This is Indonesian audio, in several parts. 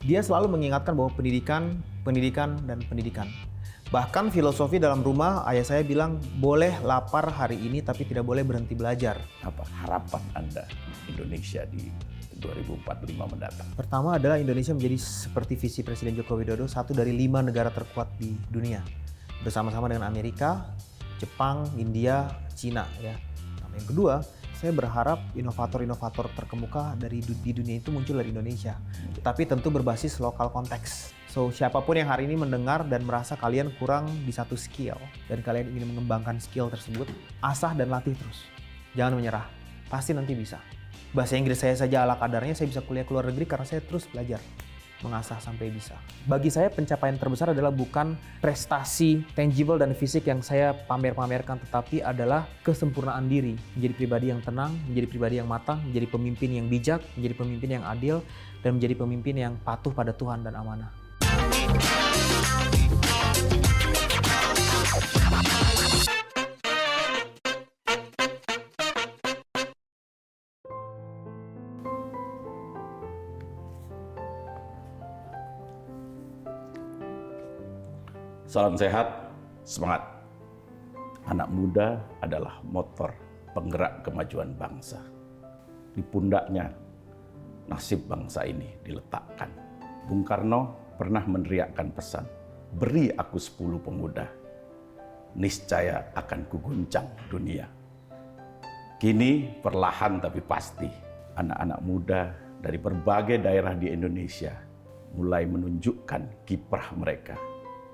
Dia selalu mengingatkan bahwa pendidikan, pendidikan, dan pendidikan. Bahkan filosofi dalam rumah ayah saya bilang boleh lapar hari ini tapi tidak boleh berhenti belajar. Apa harapan Anda Indonesia di 2045 mendatang? Pertama adalah Indonesia menjadi seperti visi Presiden Joko Widodo, satu dari 5 negara terkuat di dunia. Bersama-sama dengan Amerika, Jepang, India, Cina. Ya. Nah, yang kedua, saya berharap inovator-inovator terkemuka di dunia itu muncul dari Indonesia. Tapi tentu berbasis lokal konteks. So, siapapun yang hari ini mendengar dan merasa kalian kurang di satu skill, dan kalian ingin mengembangkan skill tersebut, asah dan latih terus. Jangan menyerah, pasti nanti bisa. Bahasa Inggris saya saja ala kadarnya, saya bisa kuliah ke luar negeri karena saya terus belajar. Mengasah sampai bisa. Bagi saya pencapaian terbesar adalah bukan prestasi tangible dan fisik yang saya pamer-pamerkan, tetapi adalah kesempurnaan diri. Menjadi pribadi yang tenang, menjadi pribadi yang matang, menjadi pemimpin yang bijak, menjadi pemimpin yang adil, dan menjadi pemimpin yang patuh pada Tuhan dan amanah. Salam sehat, semangat. Anak muda adalah motor penggerak kemajuan bangsa. Di pundaknya nasib bangsa ini diletakkan. Bung Karno pernah meneriakkan pesan, beri aku 10 pemuda, niscaya akan kuguncang dunia. Kini perlahan tapi pasti, anak-anak muda dari berbagai daerah di Indonesia mulai menunjukkan kiprah mereka.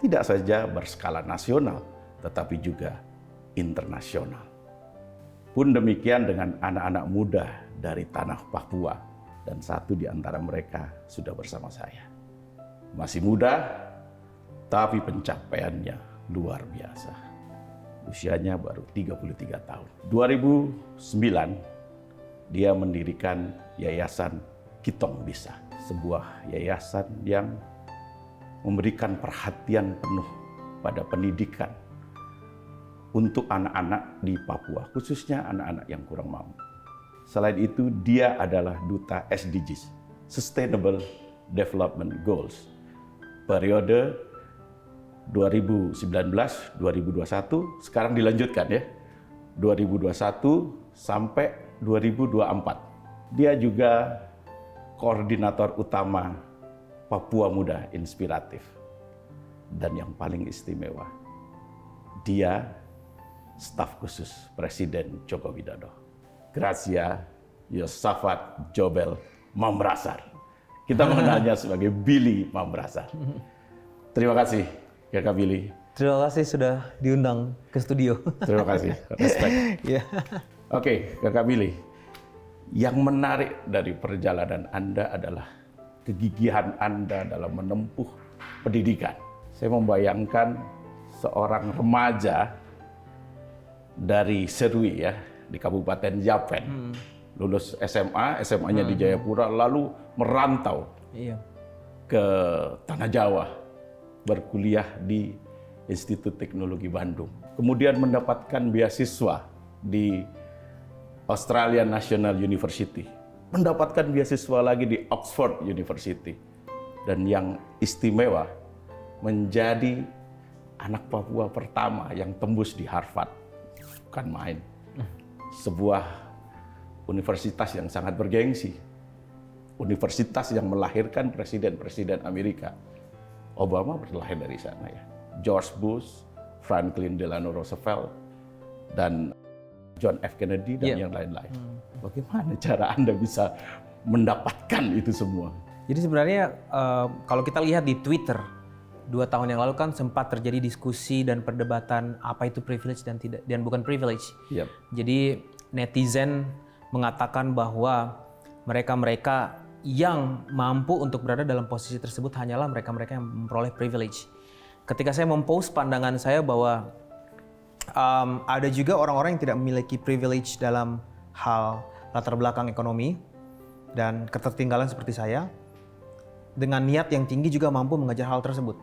Tidak saja berskala nasional, tetapi juga internasional. Pun demikian dengan anak-anak muda dari tanah Papua, dan satu di antara mereka sudah bersama saya. Masih muda, tapi pencapaiannya luar biasa. Usianya baru 33 tahun. 2009, dia mendirikan Yayasan Kitong Bisa, sebuah yayasan yang memberikan perhatian penuh pada pendidikan untuk anak-anak di Papua, khususnya anak-anak yang kurang mampu. Selain itu, dia adalah duta SDGs, Sustainable Development Goals, periode 2019-2021, sekarang dilanjutkan ya, 2021 sampai 2024. Dia juga koordinator utama Papua Muda Inspiratif. Dan yang paling istimewa, dia staf khusus Presiden Joko Widodo. Gracia Yosafat Jobel Mambrasar. Kita mengenalnya sebagai Billy Mambrasar. Terima kasih, Kakak Billy. Terima kasih sudah diundang ke studio. Terima kasih, respect. Yeah. Oke, Kakak Billy. Yang menarik dari perjalanan Anda adalah kegigihan Anda dalam menempuh pendidikan. Saya membayangkan seorang remaja dari Serui ya, di Kabupaten Yapen. Lulus SMA, SMA-nya di Jayapura, lalu merantau ke Tanah Jawa, berkuliah di Institut Teknologi Bandung. Kemudian mendapatkan beasiswa di Australian National University. Mendapatkan beasiswa lagi di Oxford University. Dan yang istimewa, menjadi anak Papua pertama yang tembus di Harvard. Bukan main. Sebuah universitas yang sangat bergengsi. Universitas yang melahirkan presiden-presiden Amerika. Obama berlahir dari sana ya. George Bush, Franklin Delano Roosevelt, dan John F. Kennedy, dan yang lain-lain. Bagaimana cara Anda bisa mendapatkan itu semua? Jadi sebenarnya kalau kita lihat di Twitter 2 tahun yang lalu kan sempat terjadi diskusi dan perdebatan apa itu privilege dan tidak, dan bukan privilege. Yep. Jadi netizen mengatakan bahwa mereka-mereka yang mampu untuk berada dalam posisi tersebut hanyalah mereka-mereka yang memperoleh privilege. Ketika saya mempost pandangan saya bahwa ada juga orang-orang yang tidak memiliki privilege dalam hal latar belakang ekonomi dan ketertinggalan seperti saya, dengan niat yang tinggi juga mampu mengejar hal tersebut.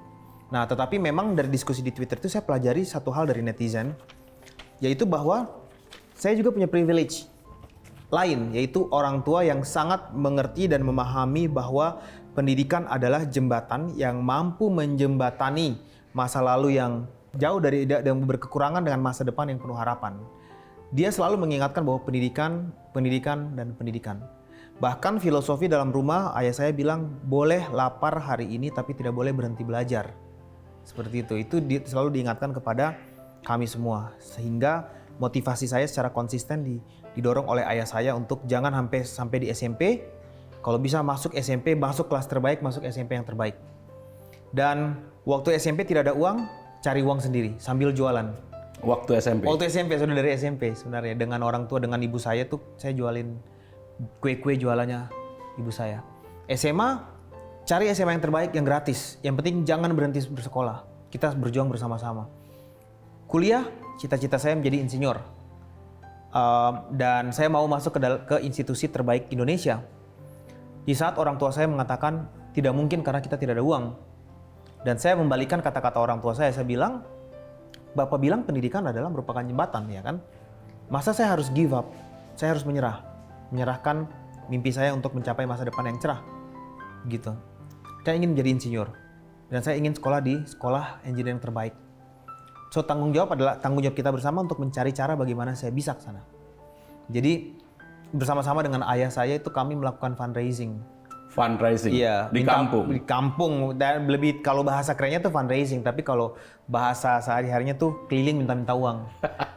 Nah, tetapi memang dari diskusi di Twitter itu saya pelajari satu hal dari netizen, yaitu bahwa saya juga punya privilege lain, yaitu orang tua yang sangat mengerti dan memahami bahwa pendidikan adalah jembatan yang mampu menjembatani masa lalu yang jauh dari yang berkekurangan dengan masa depan yang penuh harapan. Dia selalu mengingatkan bahwa pendidikan, pendidikan, dan pendidikan. Bahkan filosofi dalam rumah ayah saya bilang boleh lapar hari ini tapi tidak boleh berhenti belajar. Seperti itu. Itu selalu diingatkan kepada kami semua. Sehingga motivasi saya secara konsisten didorong oleh ayah saya untuk jangan sampai di SMP. Kalau bisa masuk SMP, masuk kelas terbaik, masuk SMP yang terbaik. Dan waktu SMP tidak ada uang, cari uang sendiri sambil jualan. Waktu SMP? Waktu SMP, sudah dari SMP sebenarnya. Dengan orang tua, dengan ibu saya tuh saya jualin kue-kue jualannya ibu saya. SMA, cari SMA yang terbaik, yang gratis. Yang penting jangan berhenti bersekolah. Kita berjuang bersama-sama. Kuliah, cita-cita saya menjadi insinyur. Dan saya mau masuk ke institusi terbaik Indonesia. Di saat orang tua saya mengatakan tidak mungkin karena kita tidak ada uang. Dan saya membalikan kata-kata orang tua saya bilang, Bapak bilang pendidikan adalah merupakan jembatan, ya kan? Masa saya harus give up? Saya harus menyerahkan mimpi saya untuk mencapai masa depan yang cerah, gitu. Saya ingin menjadi insinyur, dan saya ingin sekolah di sekolah engineering terbaik. So tanggung jawab kita bersama untuk mencari cara bagaimana saya bisa ke sana. Jadi bersama-sama dengan ayah saya itu kami melakukan fundraising. Fundraising? Iya, di kampung? Di kampung, dan lebih kalau bahasa kerennya tuh fundraising, tapi kalau bahasa sehari-harinya tuh keliling minta-minta uang.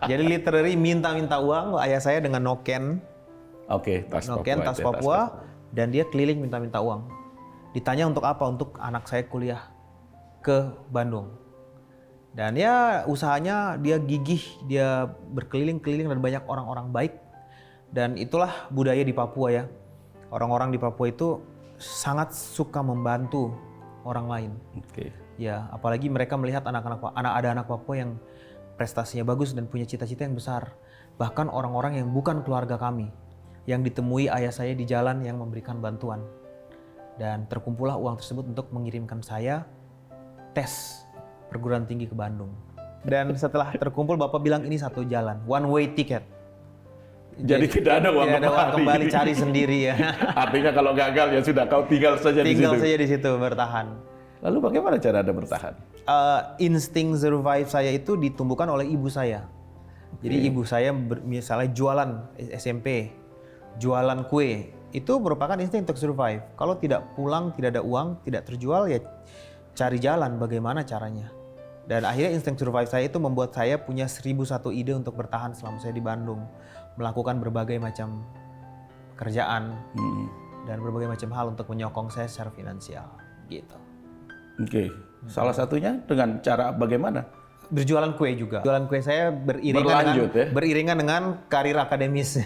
Jadi literally minta-minta uang, ayah saya dengan noken. Oke, tas Papua, dan dia keliling minta-minta uang. Ditanya untuk apa? Untuk anak saya kuliah ke Bandung. Dan ya usahanya dia gigih, dia berkeliling-keliling dan banyak orang-orang baik. Dan itulah budaya di Papua ya. Orang-orang di Papua itu sangat suka membantu orang lain. Oke. Ya, apalagi mereka melihat ada anak Papua yang prestasinya bagus dan punya cita-cita yang besar. Bahkan orang-orang yang bukan keluarga kami, yang ditemui ayah saya di jalan yang memberikan bantuan. Dan terkumpullah uang tersebut untuk mengirimkan saya tes perguruan tinggi ke Bandung. Dan setelah terkumpul, Bapak bilang ini satu jalan, one way ticket. Jadi tidak ada uang kembali, cari sendiri ya. Artinya kalau gagal ya sudah, kau tinggal saja di situ. Tinggal saja di situ, bertahan. Lalu bagaimana cara Anda bertahan? Insting survive saya itu ditumbuhkan oleh ibu saya. Jadi ibu saya misalnya jualan SMP, jualan kue, itu merupakan insting untuk survive. Kalau tidak pulang, tidak ada uang, tidak terjual, ya cari jalan bagaimana caranya. Dan akhirnya insting survive saya itu membuat saya punya 1001 ide untuk bertahan selama saya di Bandung. Melakukan berbagai macam kerjaan dan berbagai macam hal untuk menyokong saya secara finansial, gitu. Oke, salah satunya dengan cara bagaimana? Berjualan kue juga. Jualan kue saya beriringan dengan karir akademis.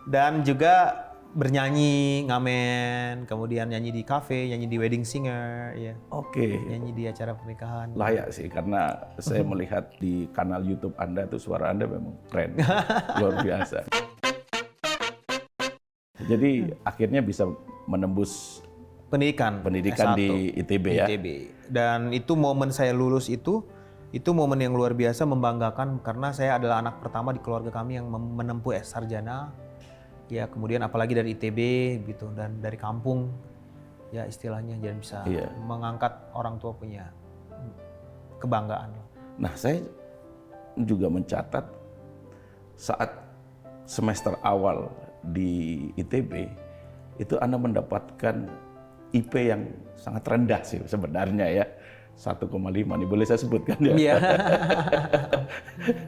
Dan juga bernyanyi, ngamen, kemudian nyanyi di kafe, nyanyi di wedding singer, ya. Oke. Nyanyi di acara pernikahan. Layak sih, karena saya melihat di kanal YouTube Anda tuh suara Anda memang keren, luar biasa. Jadi akhirnya bisa menembus pendidikan S1, di ITB ya. Dan itu momen saya lulus itu momen yang luar biasa, membanggakan karena saya adalah anak pertama di keluarga kami yang menempuh sarjana. Ya, kemudian apalagi dari ITB gitu, dan dari kampung ya istilahnya, jadi bisa mengangkat orang tua punya kebanggaan. Nah, saya juga mencatat saat semester awal di ITB itu Anda mendapatkan IP yang sangat rendah sih sebenarnya ya, 1,5 nih, boleh saya sebutkan ya? Iya.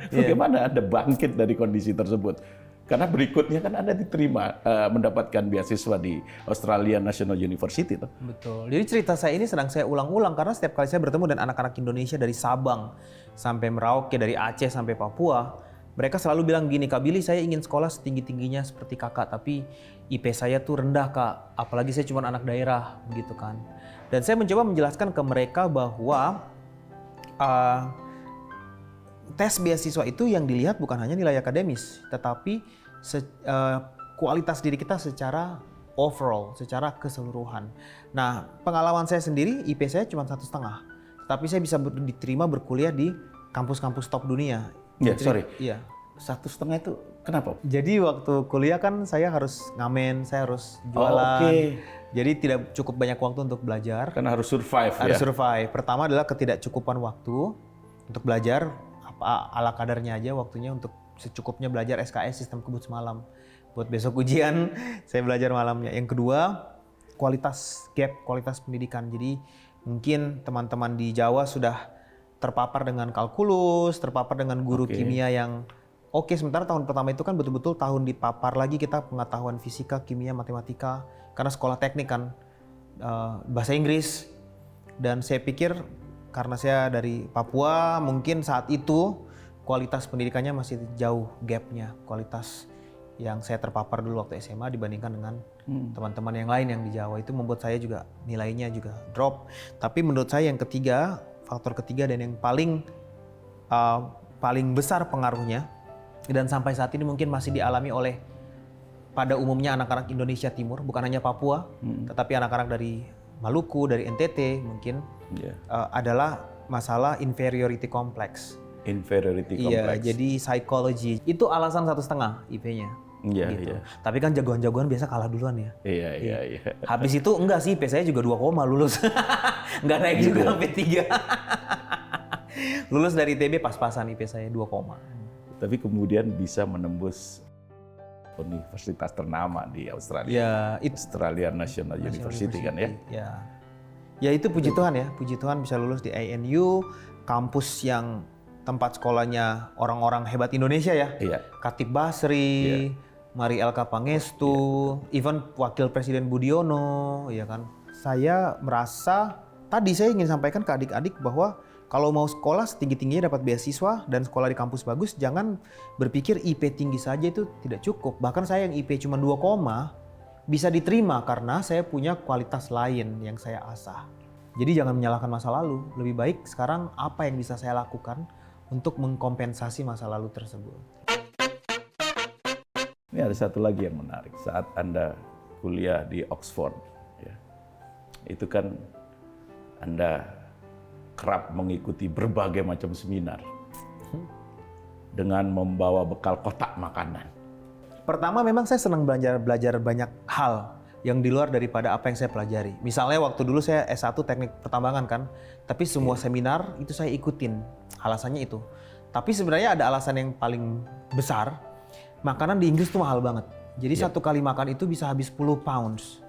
Bagaimana Anda bangkit dari kondisi tersebut? Karena berikutnya kan Anda diterima mendapatkan beasiswa di Australian National University tuh. Betul. Jadi cerita saya ini sedang saya ulang-ulang karena setiap kali saya bertemu dengan anak-anak Indonesia dari Sabang sampai Merauke, dari Aceh sampai Papua, mereka selalu bilang gini, Kak Billy, saya ingin sekolah setinggi-tingginya seperti kakak, tapi IP saya tuh rendah, Kak. Apalagi saya cuma anak daerah, gitu kan. Dan saya mencoba menjelaskan ke mereka bahwa tes beasiswa itu yang dilihat bukan hanya nilai akademis, tetapi kualitas diri kita secara overall, secara keseluruhan. Nah, pengalaman saya sendiri, IP saya cuma 1,5, tapi saya bisa diterima berkuliah di kampus-kampus top dunia. Ya, sorry. Iya. 1,5 itu Kenapa? Jadi waktu kuliah kan saya harus ngamen, saya harus jualan. Jadi tidak cukup banyak waktu untuk belajar. Karena harus survive Harus ya. survive. Pertama adalah ketidakcukupan waktu untuk belajar, apa ala kadarnya aja waktunya untuk secukupnya belajar SKS sistem kebut semalam. Buat besok ujian saya belajar malamnya. Yang kedua, kualitas pendidikan. Jadi mungkin teman-teman di Jawa sudah terpapar dengan kalkulus, terpapar dengan guru kimia yang oke. Sementara tahun pertama itu kan betul-betul tahun dipapar lagi kita pengetahuan fisika, kimia, matematika. Karena sekolah teknik kan, bahasa Inggris. Dan saya pikir karena saya dari Papua, mungkin saat itu kualitas pendidikannya masih jauh gapnya. Kualitas yang saya terpapar dulu waktu SMA dibandingkan dengan teman-teman yang lain yang di Jawa. Itu membuat saya juga nilainya juga drop. Tapi menurut saya yang ketiga, faktor ketiga dan yang paling besar pengaruhnya dan sampai saat ini mungkin masih dialami oleh pada umumnya anak-anak Indonesia Timur, bukan hanya Papua, tetapi anak-anak dari Maluku, dari NTT mungkin adalah masalah inferiority complex. Inferiority complex. Iya, jadi psikologi itu alasan 1,5 IP-nya. Iya, gitu. iya. Tapi kan jagoan-jagoan biasa kalah duluan ya. Iya. Habis itu enggak sih, IP saya juga 2, lulus. Enggak naik juga sampai 3. Lulus dari ITB pas-pasan IP saya 2, Tapi kemudian bisa menembus universitas ternama di Australia. Ya, Australian National University kan ya. Ya itu puji Tuhan ya, puji Tuhan bisa lulus di ANU, kampus yang tempat sekolahnya orang-orang hebat Indonesia ya. Iya. Khatib Basri, Mari Elka Pangestu, even Wakil Presiden Budiono, ya kan. Saya merasa tadi saya ingin sampaikan ke adik-adik bahwa kalau mau sekolah setinggi-tingginya dapat beasiswa dan sekolah di kampus bagus, jangan berpikir IP tinggi saja itu tidak cukup. Bahkan saya yang IP cuma 2, bisa diterima karena saya punya kualitas lain yang saya asah. Jadi jangan menyalahkan masa lalu, lebih baik sekarang apa yang bisa saya lakukan untuk mengkompensasi masa lalu tersebut. Ini ada satu lagi yang menarik. Saat Anda kuliah di Oxford, ya, itu kan Anda kerap mengikuti berbagai macam seminar dengan membawa bekal kotak makanan. Pertama memang saya senang belajar banyak hal yang di luar daripada apa yang saya pelajari. Misalnya waktu dulu saya S1 teknik pertambangan kan, tapi semua seminar itu saya ikutin. Alasannya itu. Tapi sebenarnya ada alasan yang paling besar. Makanan di Inggris tuh mahal banget. Jadi satu kali makan itu bisa habis 10 pounds.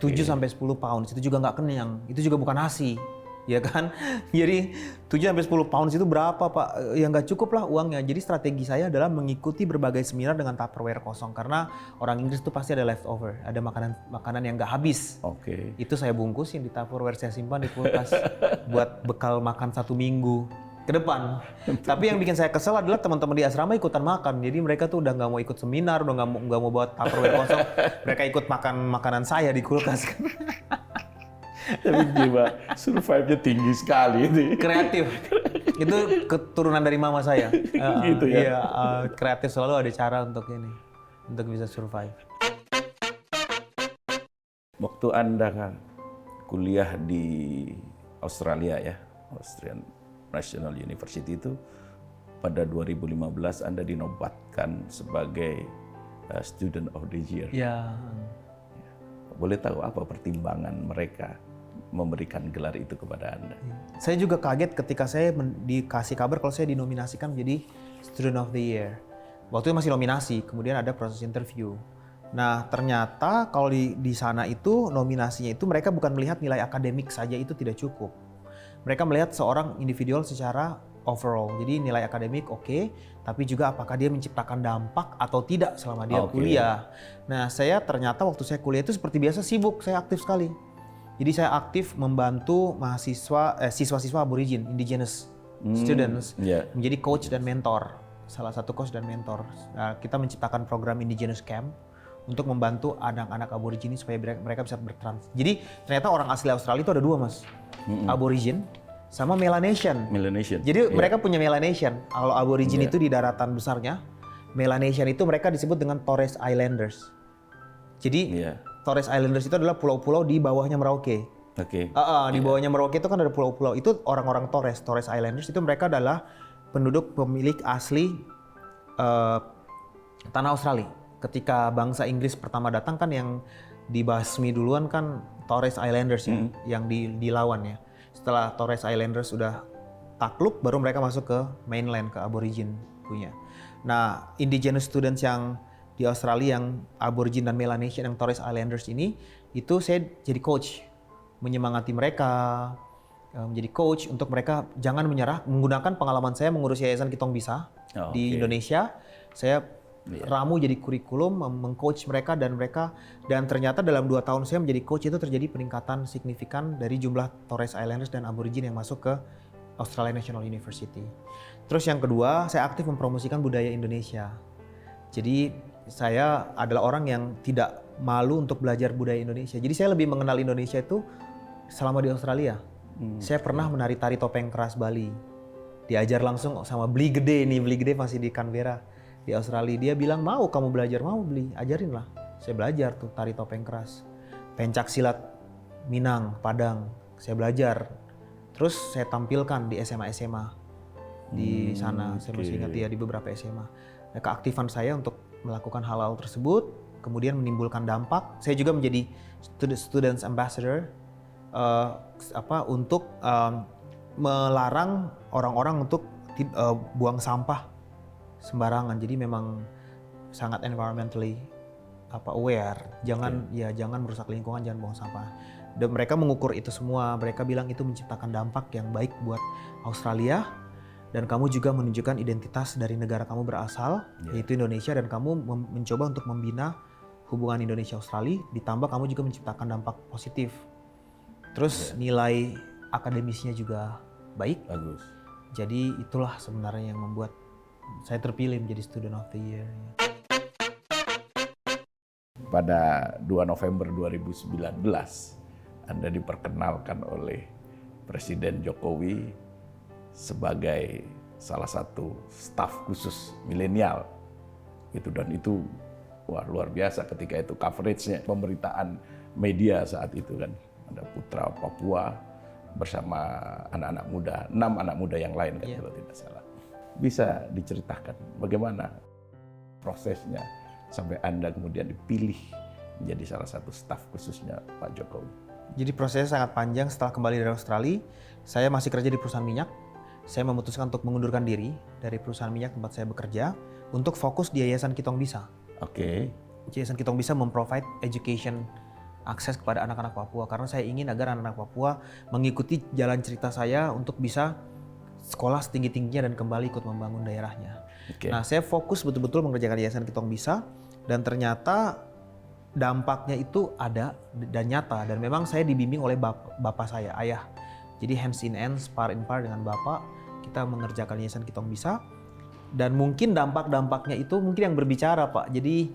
7-10 pounds. Itu juga nggak kenyang. Itu juga bukan nasi. Ya kan? Jadi 7-10 pounds itu berapa Pak? Ya nggak cukup lah uangnya. Jadi strategi saya adalah mengikuti berbagai seminar dengan Tupperware kosong. Karena orang Inggris itu pasti ada leftover. Ada makanan yang nggak habis. Itu saya bungkusin di Tupperware, saya simpan di kulkas. Buat bekal makan 1 minggu ke depan. Tapi yang bikin saya kesel adalah teman-teman di asrama ikutan makan. Jadi mereka tuh udah nggak mau ikut seminar, udah nggak mau buat Tupperware kosong. Mereka ikut makan makanan saya di kulkas. Tapi jiwa survive-nya tinggi sekali itu. Kreatif. Itu keturunan dari mama saya. Gitu ya. Iya, kreatif selalu ada cara untuk ini, untuk bisa survive. Waktu Anda kan kuliah di Australia ya, Australian National University itu pada 2015 Anda dinobatkan sebagai Student of the Year. Ya. Boleh tahu apa pertimbangan mereka memberikan gelar itu kepada Anda? Saya juga kaget ketika saya dikasih kabar kalau saya dinominasikan menjadi Student of the Year. Waktu itu masih nominasi, kemudian ada proses interview. Nah ternyata kalau di sana itu nominasinya itu mereka bukan melihat nilai akademik saja, itu tidak cukup. Mereka melihat seorang individual secara overall. Jadi nilai akademik oke, tapi juga apakah dia menciptakan dampak atau tidak selama dia kuliah. Nah saya ternyata waktu saya kuliah itu seperti biasa sibuk, saya aktif sekali. Jadi saya aktif membantu siswa-siswa aborigin, indigenous students, menjadi coach dan mentor. Salah satu coach dan mentor. Nah, kita menciptakan program indigenous camp untuk membantu anak-anak aborigin supaya mereka bisa bertrans. Jadi ternyata orang asli Australia itu ada 2 mas, aborigin sama Melanesian. Jadi mereka punya Melanesian. Kalau aborigin itu di daratan besarnya, Melanesian itu mereka disebut dengan Torres Islanders. Jadi Torres Islanders itu adalah pulau-pulau di bawahnya Merauke. Di bawahnya Merauke itu kan ada pulau-pulau. Itu orang-orang Torres Islanders itu mereka adalah penduduk pemilik asli tanah Australia. Ketika bangsa Inggris pertama datang kan yang dibasmi duluan kan Torres Islanders ya, yang dilawan ya. Setelah Torres Islanders sudah takluk, baru mereka masuk ke mainland, ke Aborigin punya. Nah, indigenous students yang di Australia yang Aborigin dan Melanesian yang Torres Islanders ini, itu saya jadi coach, menyemangati mereka, menjadi coach untuk mereka jangan menyerah, menggunakan pengalaman saya mengurus Yayasan Kitong Bisa di Indonesia. Saya ramu jadi kurikulum, mengcoach mereka dan ternyata dalam 2 tahun saya menjadi coach itu terjadi peningkatan signifikan dari jumlah Torres Islanders dan Aborigin yang masuk ke Australian National University. Terus yang kedua, saya aktif mempromosikan budaya Indonesia. Jadi saya adalah orang yang tidak malu untuk belajar budaya Indonesia. Jadi saya lebih mengenal Indonesia itu selama di Australia. Saya pernah menari tari topeng keras Bali. Diajar langsung sama Beli Gede masih di Canberra. Di Australia, dia bilang, mau kamu belajar, mau Beli, ajarin lah. Saya belajar tuh tari topeng keras. Pencak silat Minang, Padang, saya belajar. Terus saya tampilkan di SMA-SMA di sana, saya masih ingat ya, di beberapa SMA. Nah, keaktifan saya untuk melakukan hal-hal tersebut, kemudian menimbulkan dampak. Saya juga menjadi Students Ambassador untuk melarang orang-orang untuk buang sampah sembarangan. Jadi memang sangat environmentally aware. Jangan merusak lingkungan, jangan buang sampah. Dan mereka mengukur itu semua. Mereka bilang itu menciptakan dampak yang baik buat Australia, dan kamu juga menunjukkan identitas dari negara kamu berasal, yaitu Indonesia, dan kamu mencoba untuk membina hubungan Indonesia-Australia, ditambah kamu juga menciptakan dampak positif. Terus nilai akademisnya juga baik. Bagus. Jadi itulah sebenarnya yang membuat saya terpilih menjadi Student of the Year. Pada 2 November 2019, Anda diperkenalkan oleh Presiden Jokowi sebagai salah satu staf khusus milenial. Dan itu luar biasa ketika itu coverage-nya, pemberitaan media saat itu kan. Ada Putra Papua bersama anak-anak muda, 6 anak muda yang lain kan kalau tidak salah. Bisa diceritakan bagaimana prosesnya sampai Anda kemudian dipilih menjadi salah satu staf khususnya Pak Jokowi? Jadi prosesnya sangat panjang. Setelah kembali dari Australia, saya masih kerja di perusahaan minyak. Saya memutuskan untuk mengundurkan diri dari perusahaan minyak tempat saya bekerja untuk fokus di Yayasan Kitong Bisa. Oke. Yayasan Kitong Bisa memprovide education akses kepada anak-anak Papua, karena saya ingin agar anak-anak Papua mengikuti jalan cerita saya untuk bisa sekolah setinggi-tingginya dan kembali ikut membangun daerahnya. Nah, saya fokus betul-betul mengerjakan Yayasan Kitong Bisa, dan ternyata dampaknya itu ada dan nyata, dan memang saya dibimbing oleh bapak saya, ayah. Jadi hands in hands, par in par dengan bapak, kita mengerjakan Yayasan Kitong Bisa, dan mungkin dampak-dampaknya itu mungkin yang berbicara, Pak. Jadi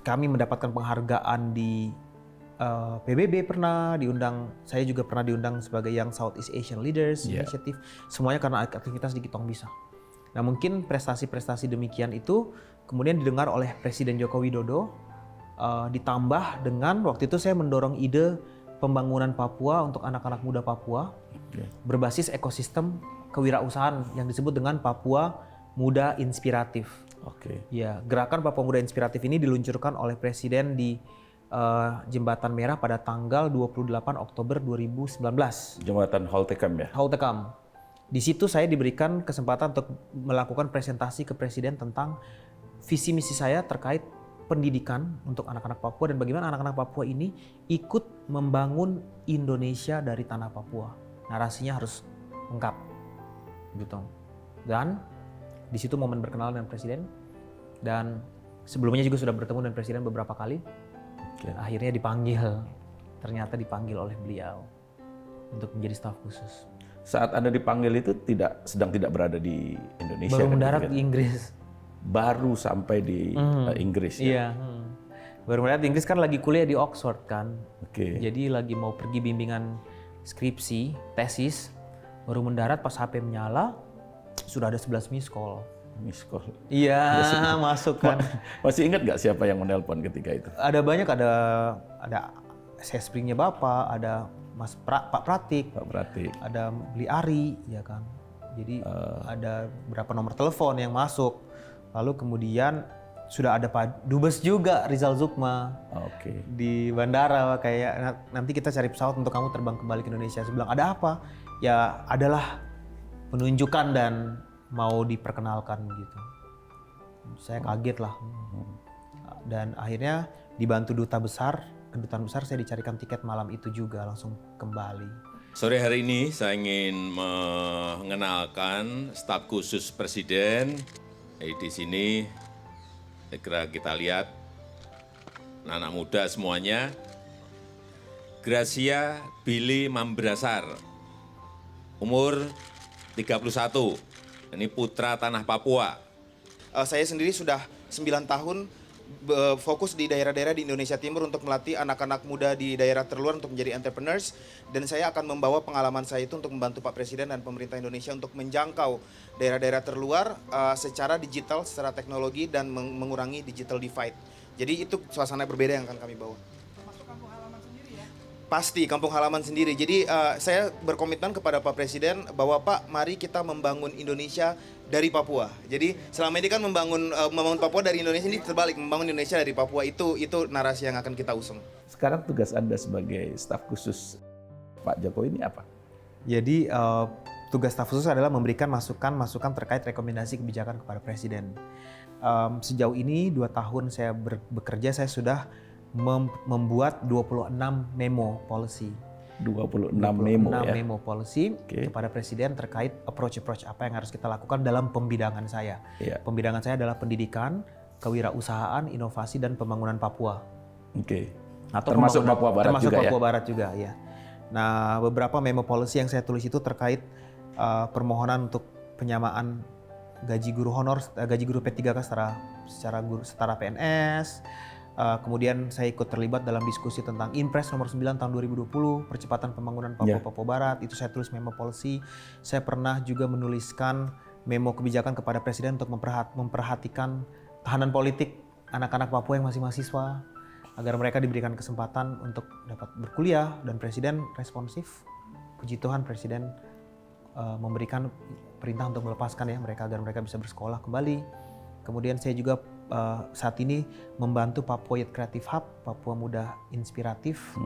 kami mendapatkan penghargaan di PBB pernah diundang, saya juga pernah diundang sebagai Young Southeast Asian Leaders Initiative, semuanya karena aktivitas di Kitong Bisa. Nah, mungkin prestasi-prestasi demikian itu kemudian didengar oleh Presiden Joko Widodo, ditambah dengan waktu itu saya mendorong ide pembangunan Papua untuk anak-anak muda Papua berbasis ekosistem kewirausahaan yang disebut dengan Papua Muda Inspiratif. Ya, gerakan Papua Muda Inspiratif ini diluncurkan oleh Presiden di Jembatan Merah pada tanggal 28 Oktober 2019. Jembatan Holtecam ya? Holtecam. Di situ saya diberikan kesempatan untuk melakukan presentasi ke Presiden tentang visi misi saya terkait pendidikan untuk anak-anak Papua dan bagaimana anak-anak Papua ini ikut membangun Indonesia dari tanah Papua. Narasinya harus lengkap, gitu. Dan di situ momen berkenalan dengan Presiden, dan sebelumnya juga sudah bertemu dengan Presiden beberapa kali. Akhirnya ternyata dipanggil oleh beliau untuk menjadi staf khusus. Saat Anda dipanggil itu sedang tidak berada di Indonesia? Baru mendarat di Inggris. Baru sampai di Inggris ya? Iya. Baru mendarat di Inggris, kan lagi kuliah di Oxford kan. Jadi lagi mau pergi bimbingan skripsi, tesis, baru mendarat pas HP menyala, sudah ada 11 miss call. Miss call. Iya, masuk kan. Masih ingat nggak siapa yang menelpon ketika itu? Ada banyak, ada sespringnya Bapak, ada Pak Pratik, ada Beli Ari, ya kan. Jadi ada berapa nomor telepon yang masuk. Lalu kemudian sudah ada Pak Dubes juga, Rizal Zukma, Oke. di bandara, kayak nanti kita cari pesawat untuk kamu terbang kembali ke Indonesia. Saya bilang, ada apa? Ya adalah penunjukan dan mau diperkenalkan gitu. Saya kaget lah. Dan akhirnya dibantu kedutaan besar saya dicarikan tiket malam itu juga, langsung kembali. Sore hari ini saya ingin mengenalkan staf khusus Presiden. Di sini segera kita lihat anak muda semuanya. Gracia Billy Mambrasar, umur 31, ini putra tanah Papua. Saya sendiri sudah 9 tahun fokus di daerah-daerah di Indonesia Timur untuk melatih anak-anak muda di daerah terluar untuk menjadi entrepreneurs, dan saya akan membawa pengalaman saya itu untuk membantu Pak Presiden dan pemerintah Indonesia untuk menjangkau daerah-daerah terluar secara digital, secara teknologi, dan mengurangi digital divide. Jadi itu suasana berbeda yang akan kami bawa. Termasuk kampung halaman sendiri ya? Pasti, kampung halaman sendiri. Jadi saya berkomitmen kepada Pak Presiden bahwa Pak, mari kita membangun Indonesia dari Papua. Jadi selama ini kan membangun Papua dari Indonesia, ini terbalik, membangun Indonesia dari Papua. Itu narasi yang akan kita usung. Sekarang tugas Anda sebagai staf khusus Pak Jokowi ini apa? Jadi tugas staf khusus adalah memberikan masukan terkait rekomendasi kebijakan kepada Presiden. Sejauh ini 2 tahun saya bekerja, saya sudah membuat 26 memo policy. 26 memo ya? Memo policy kepada Presiden terkait approach apa yang harus kita lakukan dalam pembidangan saya. Iya. Pembidangan saya adalah pendidikan, kewirausahaan, inovasi, dan pembangunan Papua. Oke. Atau termasuk Papua Barat termasuk juga Papua ya? Barat juga, ya. Nah, beberapa memo policy yang saya tulis itu terkait permohonan untuk penyamaan gaji guru honor, gaji guru P3K setara PNS. Kemudian saya ikut terlibat dalam diskusi tentang Impres nomor 9 tahun 2020, percepatan pembangunan Papua Barat. Itu saya tulis memo policy. Saya pernah juga menuliskan memo kebijakan kepada Presiden untuk memperhatikan tahanan politik anak-anak Papua yang masih mahasiswa, agar mereka diberikan kesempatan untuk dapat berkuliah, dan Presiden responsif. Puji Tuhan Presiden memberikan perintah untuk melepaskan ya mereka, agar mereka bisa bersekolah kembali. Kemudian saya juga saat ini membantu Papua Youth Creative Hub, Papua Muda Inspiratif,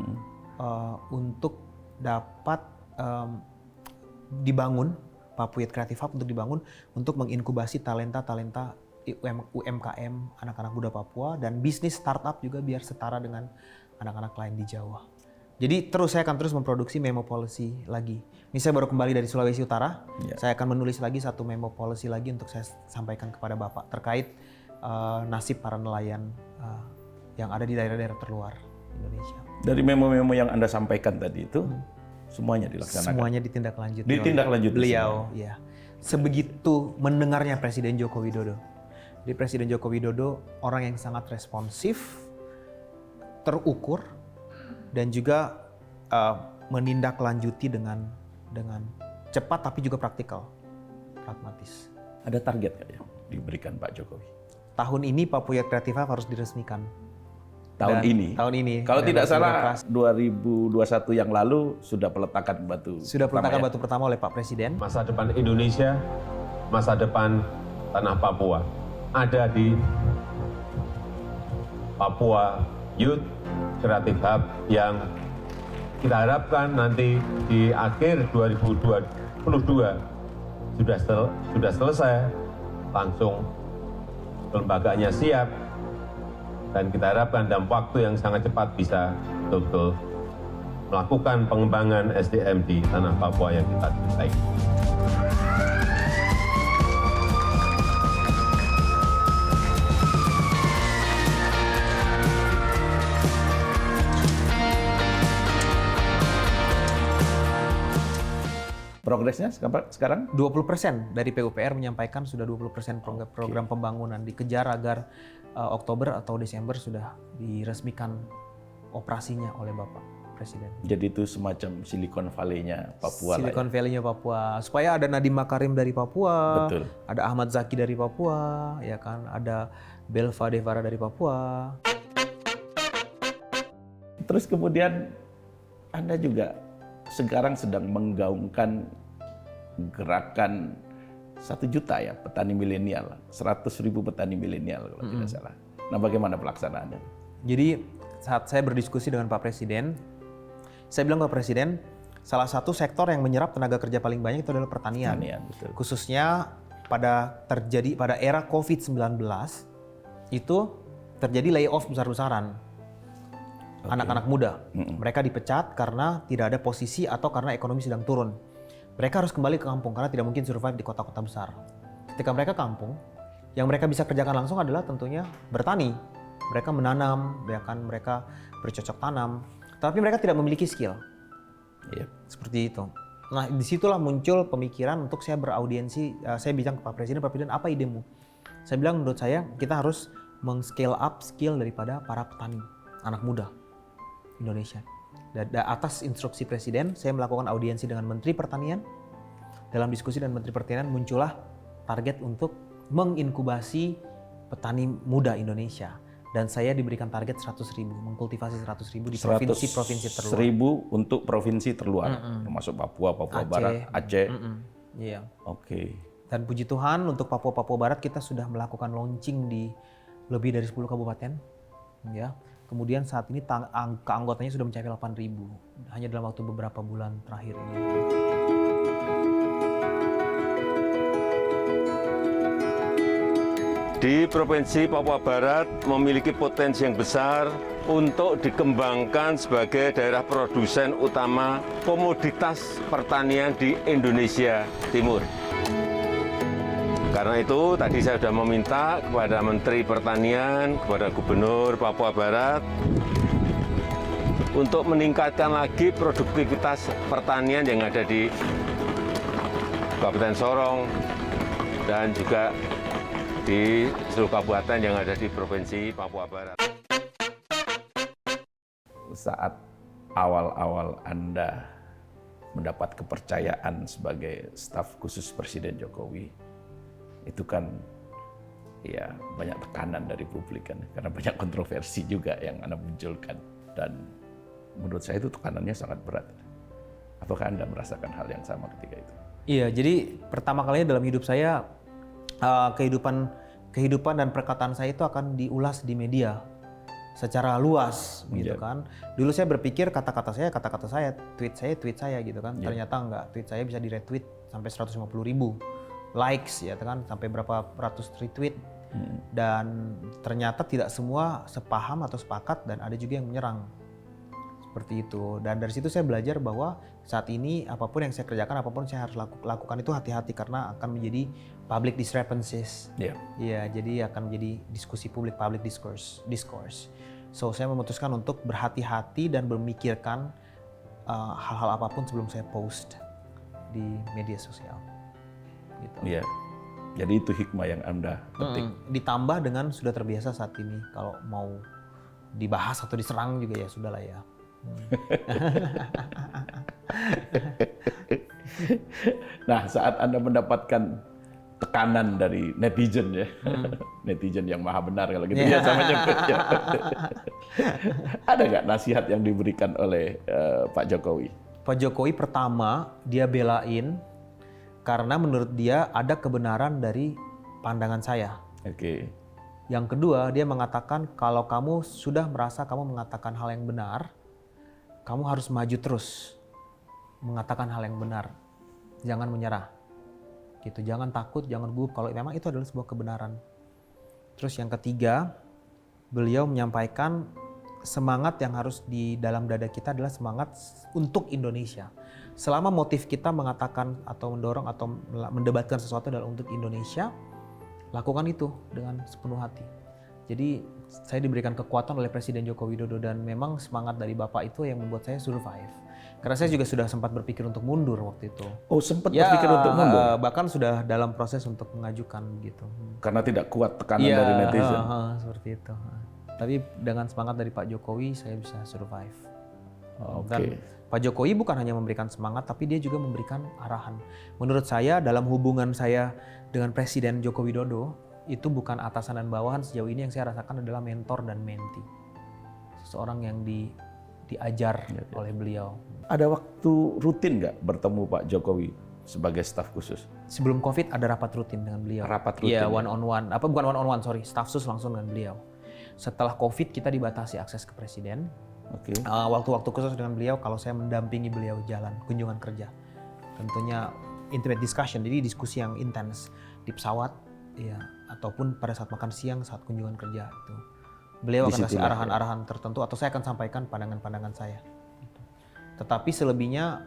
untuk dapat dibangun, Papua Youth Creative Hub untuk dibangun untuk menginkubasi talenta-talenta UMKM, anak-anak muda Papua, dan bisnis startup juga biar setara dengan anak-anak lain di Jawa. Jadi saya akan terus memproduksi memo policy lagi. Ini saya baru kembali dari Sulawesi Utara, saya akan menulis lagi satu memo policy lagi untuk saya sampaikan kepada Bapak terkait nasib para nelayan yang ada di daerah-daerah terluar Indonesia. Dari memo-memo yang Anda sampaikan tadi itu, semuanya dilaksanakan? Semuanya ditindaklanjuti. Ditindaklanjuti beliau, ya. Sebegitu mendengarnya Presiden Joko Widodo. Jadi Presiden Joko Widodo orang yang sangat responsif, terukur, dan juga menindaklanjuti dengan cepat tapi juga praktikal, pragmatis. Ada target nggak yang diberikan Pak Jokowi? Tahun ini Papua Youth Creative Hub harus diresmikan. Tahun ini? Tahun ini. Kalau tidak salah 2021 yang lalu sudah peletakan batu. Sudah peletakan batu pertama oleh Pak Presiden. Masa depan Indonesia, masa depan tanah Papua ada di Papua Youth Creative Hub yang kita harapkan nanti di akhir 2022 sudah selesai, langsung kelembagaannya siap, dan kita harapkan dalam waktu yang sangat cepat bisa betul-betul melakukan pengembangan SDM di tanah Papua yang kita cintai. Progresnya sekarang? 20% dari PUPR menyampaikan sudah 20% program pembangunan, dikejar agar Oktober atau Desember sudah diresmikan operasinya oleh Bapak Presiden. Jadi itu semacam Silicon Valley-nya Papua. Silicon Valley-nya Papua. Supaya ada Nadiem Makarim dari Papua, Betul. ada Ahmad Zaki dari Papua, ya kan, ada Belva Devara dari Papua. Terus kemudian Anda juga sekarang sedang menggaungkan gerakan 1 juta ya petani milenial, 100.000 petani milenial kalau tidak salah. Nah, bagaimana pelaksanaannya? Jadi saat saya berdiskusi dengan Pak Presiden, saya bilang ke Pak Presiden, salah satu sektor yang menyerap tenaga kerja paling banyak itu adalah pertanian. Betul. Khususnya pada era COVID-19 itu terjadi layoff besar-besaran. Anak-anak muda, mereka dipecat karena tidak ada posisi atau karena ekonomi sedang turun. Mereka harus kembali ke kampung karena tidak mungkin survive di kota-kota besar. Ketika mereka kampung, yang mereka bisa kerjakan langsung adalah tentunya bertani. Mereka menanam, ya kan, mereka bercocok tanam, tapi mereka tidak memiliki skill. Iya. Seperti itu. Nah, disitulah muncul pemikiran untuk saya beraudiensi. Saya bilang ke Pak Presiden, apa idemu? Saya bilang menurut saya kita harus meng-scale up skill daripada para petani, anak muda Indonesia. Dan atas instruksi Presiden, saya melakukan audiensi dengan Menteri Pertanian. Dalam diskusi dengan Menteri Pertanian muncullah target untuk menginkubasi petani muda Indonesia. Dan saya diberikan target 100.000, mengkultivasi 100.000 di provinsi-provinsi terluar. 100.000 untuk provinsi terluar, termasuk Papua Barat, Aceh. Iya. Oke. Dan puji Tuhan untuk Papua Barat kita sudah melakukan launching di lebih dari 10 kabupaten. Ya. Kemudian saat ini angka anggotanya sudah mencapai 8.000 hanya dalam waktu beberapa bulan terakhir ini. Di Provinsi Papua Barat memiliki potensi yang besar untuk dikembangkan sebagai daerah produsen utama komoditas pertanian di Indonesia Timur. Karena itu tadi saya sudah meminta kepada Menteri Pertanian, kepada Gubernur Papua Barat untuk meningkatkan lagi produktivitas pertanian yang ada di Kabupaten Sorong dan juga di seluruh kabupaten yang ada di Provinsi Papua Barat. Saat awal-awal Anda mendapat kepercayaan sebagai staf khusus Presiden Jokowi, itu kan ya banyak tekanan dari publik kan, karena banyak kontroversi juga yang Anda munculkan. Dan menurut saya itu tekanannya sangat berat. Apakah Anda merasakan hal yang sama ketika itu? Iya, jadi pertama kalinya dalam hidup saya kehidupan dan perkataan saya itu akan diulas di media secara luas gitu kan. Dulu saya berpikir kata-kata saya, tweet saya gitu kan. Ternyata enggak, tweet saya bisa di-retweet sampai 150.000 likes ya kan, sampai berapa ratus retweet. Dan ternyata tidak semua sepaham atau sepakat dan ada juga yang menyerang. Seperti itu. Dan dari situ saya belajar bahwa saat ini apapun yang saya kerjakan, apapun saya harus lakukan itu hati-hati karena akan menjadi public discrepancies. Iya, jadi akan menjadi diskusi publik, public discourse. So saya memutuskan untuk berhati-hati dan memikirkan hal-hal apapun sebelum saya post di media sosial. Gitu. Iya. Jadi itu hikmah yang Anda petik. Ditambah dengan sudah terbiasa saat ini kalau mau dibahas atau diserang juga ya sudahlah ya. Nah, saat Anda mendapatkan tekanan dari netizen ya, netizen yang maha benar kalau gitu ya sama nyebutnya. Ada nggak nasihat yang diberikan oleh Pak Jokowi? Pak Jokowi pertama dia belain karena menurut dia ada kebenaran dari pandangan saya. Oke. Yang kedua dia mengatakan kalau kamu sudah merasa kamu mengatakan hal yang benar, kamu harus maju terus mengatakan hal yang benar. Jangan menyerah. Gitu, jangan takut, jangan gugup kalau memang itu adalah sebuah kebenaran. Terus yang ketiga, beliau menyampaikan semangat yang harus di dalam dada kita adalah semangat untuk Indonesia. Selama motif kita mengatakan atau mendorong atau mendebatkan sesuatu adalah untuk Indonesia, lakukan itu dengan sepenuh hati. Jadi saya diberikan kekuatan oleh Presiden Joko Widodo dan memang semangat dari Bapak itu yang membuat saya survive. Karena saya juga sudah sempat berpikir untuk mundur waktu itu. Oh, sempat berpikir untuk mundur? Bahkan sudah dalam proses untuk mengajukan gitu. Karena tidak kuat tekanan dari netizen? Seperti itu. Tapi dengan semangat dari Pak Jokowi saya bisa survive. Dan Pak Jokowi bukan hanya memberikan semangat, tapi dia juga memberikan arahan. Menurut saya dalam hubungan saya dengan Presiden Joko Widodo, itu bukan atasan dan bawahan, sejauh ini yang saya rasakan adalah mentor dan mentee. Seseorang yang diajar oleh beliau. Ada waktu rutin nggak bertemu Pak Jokowi? sebagai staf khusus? Sebelum COVID ada rapat rutin dengan beliau. Rapat rutin, Iya, ya? one on one. Bukan one on one, sorry. Staf sus langsung dengan beliau. Setelah COVID kita dibatasi akses ke presiden. Oke. Waktu-waktu khusus dengan beliau kalau saya mendampingi beliau jalan kunjungan kerja. Tentunya intimate discussion, jadi diskusi yang intens di pesawat, ya, ataupun pada saat makan siang saat kunjungan kerja itu. Beliau akan kasih Disitulah, arahan-arahan tertentu atau saya akan sampaikan pandangan-pandangan saya. Gitu. Tetapi selebihnya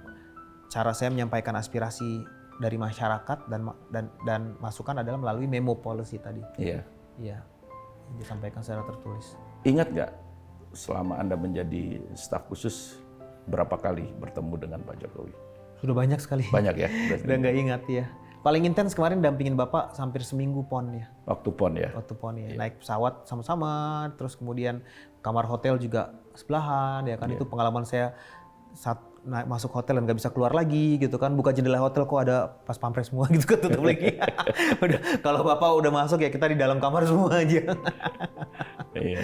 cara saya menyampaikan aspirasi dari masyarakat dan masukan adalah melalui memo policy tadi. Iya. Iya, disampaikan secara tertulis. Ingat nggak selama Anda menjadi staf khusus berapa kali bertemu dengan Pak Jokowi? Sudah banyak sekali. Banyak ya? Udah nggak ingat ya. Paling intens kemarin dampingin Bapak hampir seminggu PON ya. Waktu PON ya? Waktu PON ya. Naik pesawat sama-sama, terus kemudian kamar hotel juga sebelahan ya kan. Itu pengalaman saya saat masuk hotel dan nggak bisa keluar lagi gitu kan. Buka jendela hotel kok ada pas pampres semua gitu, ketutup lagi. Udah, kalau Bapak udah masuk ya kita di dalam kamar semua aja. Iya.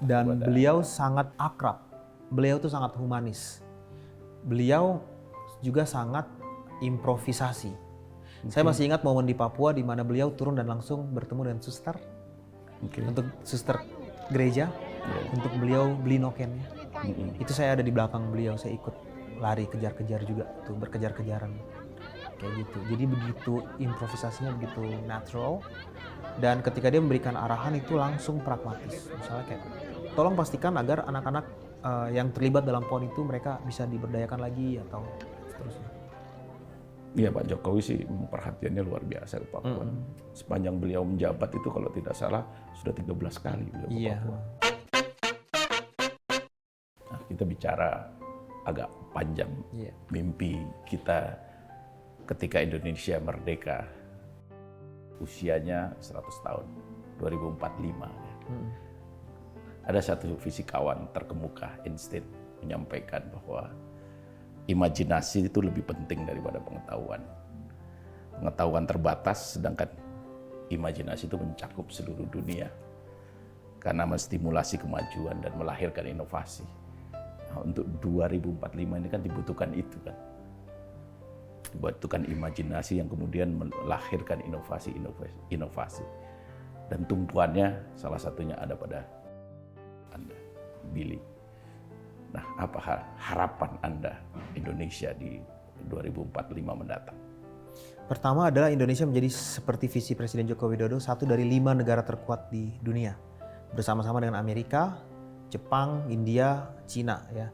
Dan beliau sangat akrab. Beliau tuh sangat humanis. Beliau juga sangat improvisasi. Saya masih ingat momen di Papua di mana beliau turun dan langsung bertemu dengan suster. Untuk suster gereja, untuk beliau beli nokennya. Itu saya ada di belakang beliau, saya ikut lari kejar-kejar juga tuh, berkejar-kejaran kayak gitu. Jadi begitu improvisasinya begitu natural, dan ketika dia memberikan arahan itu langsung pragmatis. Misalnya kayak tolong pastikan agar anak-anak yang terlibat dalam PON itu mereka bisa diberdayakan lagi atau seterusnya. Iya, Pak Jokowi sih perhatiannya luar biasa ke Papua. Sepanjang beliau menjabat itu kalau tidak salah sudah 13 kali beliau ke Papua. Nah, kita bicara agak panjang. Mimpi kita ketika Indonesia merdeka, usianya 100 tahun, 2045. Ya. Ada satu fisikawan terkemuka, Einstein, menyampaikan bahwa imajinasi itu lebih penting daripada pengetahuan. Pengetahuan terbatas, sedangkan imajinasi itu mencakup seluruh dunia. Karena menstimulasi kemajuan dan melahirkan inovasi. Nah, untuk 2045 ini kan dibutuhkan itu kan. Dibutuhkan imajinasi yang kemudian melahirkan inovasi. Dan tumpuannya salah satunya ada pada Anda, Billy. Nah, apa harapan Anda Indonesia di 2045 mendatang? Pertama adalah Indonesia menjadi seperti visi Presiden Joko Widodo, satu dari 5 negara terkuat di dunia. Bersama-sama dengan Amerika, Jepang, India, Cina ya.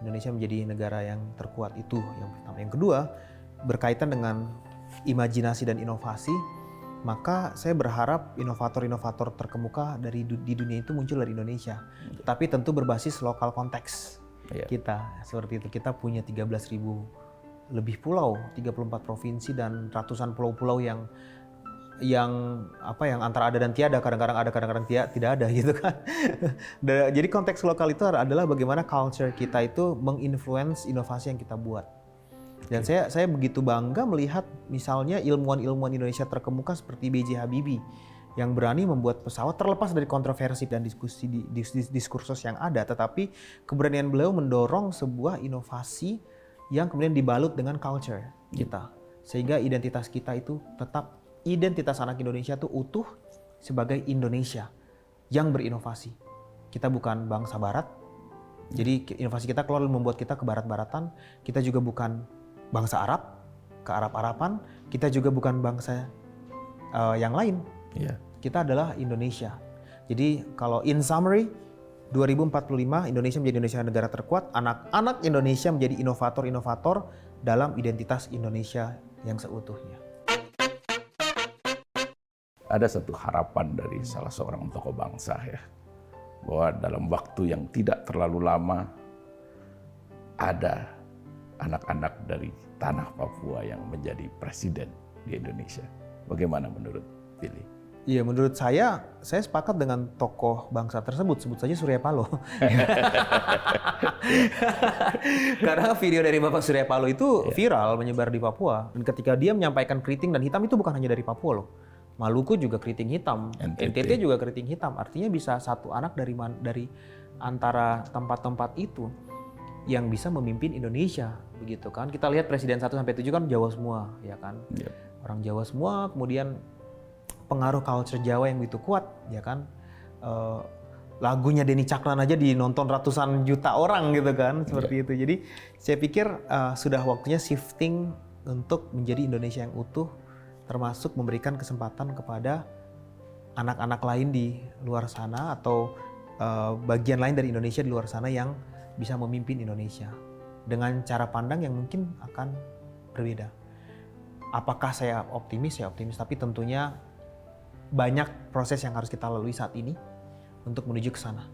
Indonesia menjadi negara yang terkuat itu yang pertama. Yang kedua, berkaitan dengan imajinasi dan inovasi, maka saya berharap inovator-inovator terkemuka di dunia itu muncul dari Indonesia. Tapi tentu berbasis lokal konteks kita. Seperti itu, kita punya 13.000 lebih pulau, 34 provinsi dan ratusan pulau-pulau yang antara ada dan tiada, kadang-kadang ada, kadang-kadang tidak ada gitu kan. Jadi konteks lokal itu adalah bagaimana culture kita itu menginfluence inovasi yang kita buat. Dan saya begitu bangga melihat misalnya ilmuwan-ilmuwan Indonesia terkemuka seperti B.J. Habibie yang berani membuat pesawat terlepas dari kontroversi dan diskursus yang ada, tetapi keberanian beliau mendorong sebuah inovasi yang kemudian dibalut dengan culture kita. Sehingga identitas kita itu tetap, identitas anak Indonesia itu utuh sebagai Indonesia yang berinovasi. Kita bukan bangsa barat, jadi inovasi kita keluar membuat kita ke barat-baratan. Kita juga bukan bangsa Arab, ke Arab-Araban, kita juga bukan bangsa yang lain. Kita adalah Indonesia. Jadi kalau in summary, 2045 Indonesia menjadi Indonesia negara terkuat, anak-anak Indonesia menjadi inovator-inovator dalam identitas Indonesia yang seutuhnya. Ada satu harapan dari salah seorang tokoh bangsa ya, bahwa dalam waktu yang tidak terlalu lama ada anak-anak dari tanah Papua yang menjadi presiden di Indonesia. Bagaimana menurut Billy? Iya, menurut saya sepakat dengan tokoh bangsa tersebut, sebut saja Surya Paloh. Karena video dari Bapak Surya Paloh itu viral, menyebar di Papua. Dan ketika dia menyampaikan keriting dan hitam itu bukan hanya dari Papua loh. Maluku juga keriting hitam, NTT juga keriting hitam. Artinya bisa satu anak dari antara tempat-tempat itu yang bisa memimpin Indonesia, begitu kan? Kita lihat presiden 1 sampai 7 kan Jawa semua, ya kan? Yep. Orang Jawa semua, kemudian pengaruh culture Jawa yang begitu kuat, ya kan? Lagunya Denny Caknan aja dinonton ratusan juta orang gitu kan, seperti itu. Jadi saya pikir sudah waktunya shifting untuk menjadi Indonesia yang utuh, termasuk memberikan kesempatan kepada anak-anak lain di luar sana atau bagian lain dari Indonesia di luar sana yang bisa memimpin Indonesia dengan cara pandang yang mungkin akan berbeda. Apakah saya optimis? Saya optimis, tapi tentunya banyak proses yang harus kita lalui saat ini untuk menuju ke sana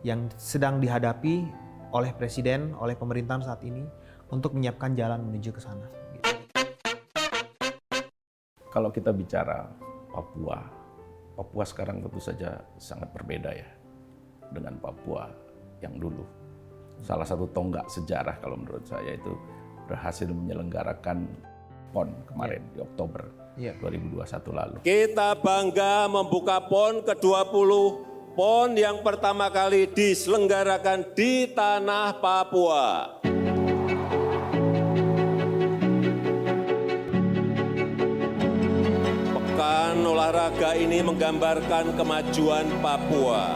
yang sedang dihadapi oleh presiden, oleh pemerintahan saat ini untuk menyiapkan jalan menuju ke sana. Kalau kita bicara Papua sekarang tentu saja sangat berbeda ya dengan Papua yang dulu. Salah satu tonggak sejarah kalau menurut saya itu berhasil menyelenggarakan PON kemarin di Oktober 2021 lalu. Kita bangga membuka PON ke-20, PON yang pertama kali diselenggarakan di tanah Papua. Pekan olahraga ini menggambarkan kemajuan Papua,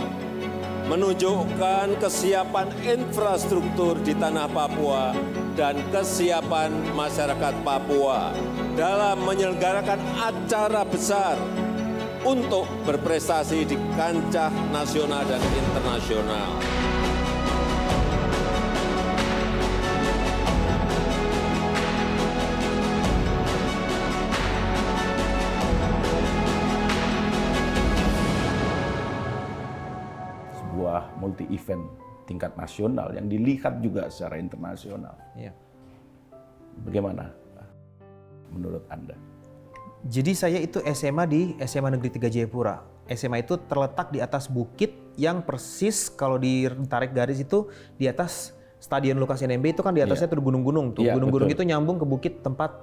menunjukkan kesiapan infrastruktur di tanah Papua dan kesiapan masyarakat Papua dalam menyelenggarakan acara besar untuk berprestasi di kancah nasional dan internasional. Sebuah multi event tingkat nasional yang dilihat juga secara internasional. Iya. Bagaimana menurut Anda? Jadi saya itu SMA di SMA Negeri 3 Jayapura. SMA itu terletak di atas bukit yang persis kalau ditarik garis itu di atas Stadion Lukas NMB itu kan di atasnya tuh gunung-gunung tuh. Iya, Gunung-gunung betul. itu nyambung ke bukit tempat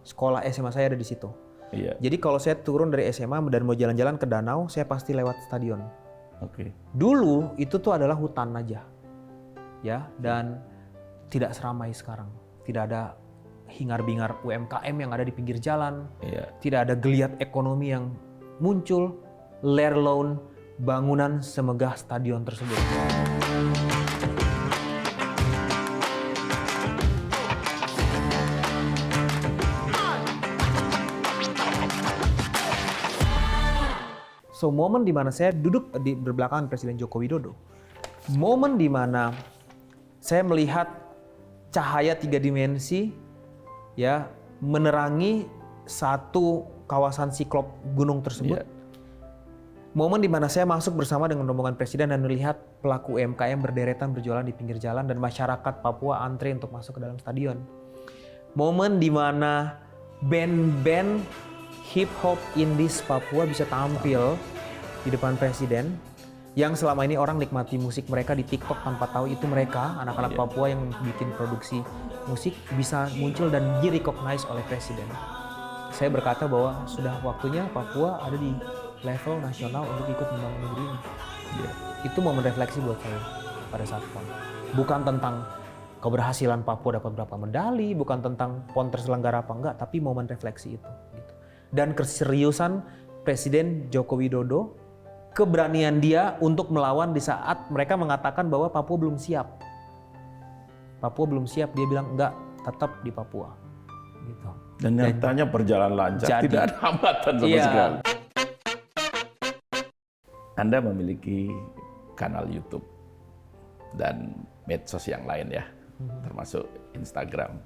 sekolah SMA saya ada di situ. Iya. Jadi kalau saya turun dari SMA dan mau jalan-jalan ke danau, saya pasti lewat stadion. Oke. Dulu itu tuh adalah hutan aja. Ya, dan tidak seramai sekarang. Tidak ada hingar-bingar UMKM yang ada di pinggir jalan. Iya. Tidak ada geliat ekonomi yang muncul, let alone bangunan semegah stadion tersebut. So, momen di mana saya duduk di berbelakangan Presiden Joko Widodo, momen di mana saya melihat cahaya 3 dimensi ya menerangi satu kawasan siklop gunung tersebut. Iya. Momen di mana saya masuk bersama dengan rombongan presiden dan melihat pelaku UMKM berderetan berjualan di pinggir jalan dan masyarakat Papua antre untuk masuk ke dalam stadion. Momen di mana band-band hip hop indies Papua bisa tampil di depan presiden yang selama ini orang nikmati musik mereka di TikTok tanpa tahu itu mereka, anak-anak Papua yang bikin produksi musik bisa muncul dan di-recognize oleh presiden. Saya berkata bahwa sudah waktunya Papua ada di level nasional untuk ikut membangun negeri ini. Itu momen refleksi buat saya pada saat PON. Bukan tentang keberhasilan Papua dapat berapa medali, bukan tentang PON terselenggara apa enggak, tapi momen refleksi itu. Gitu. Dan keseriusan Presiden Joko Widodo, keberanian dia untuk melawan di saat mereka mengatakan bahwa Papua belum siap. Papua belum siap, dia bilang enggak, tetap di Papua. Gitu. Dan nyatanya berjalan lancar, Jadi, tidak ada hambatan sama sekali. Anda memiliki kanal YouTube dan medsos yang lain ya, termasuk Instagram.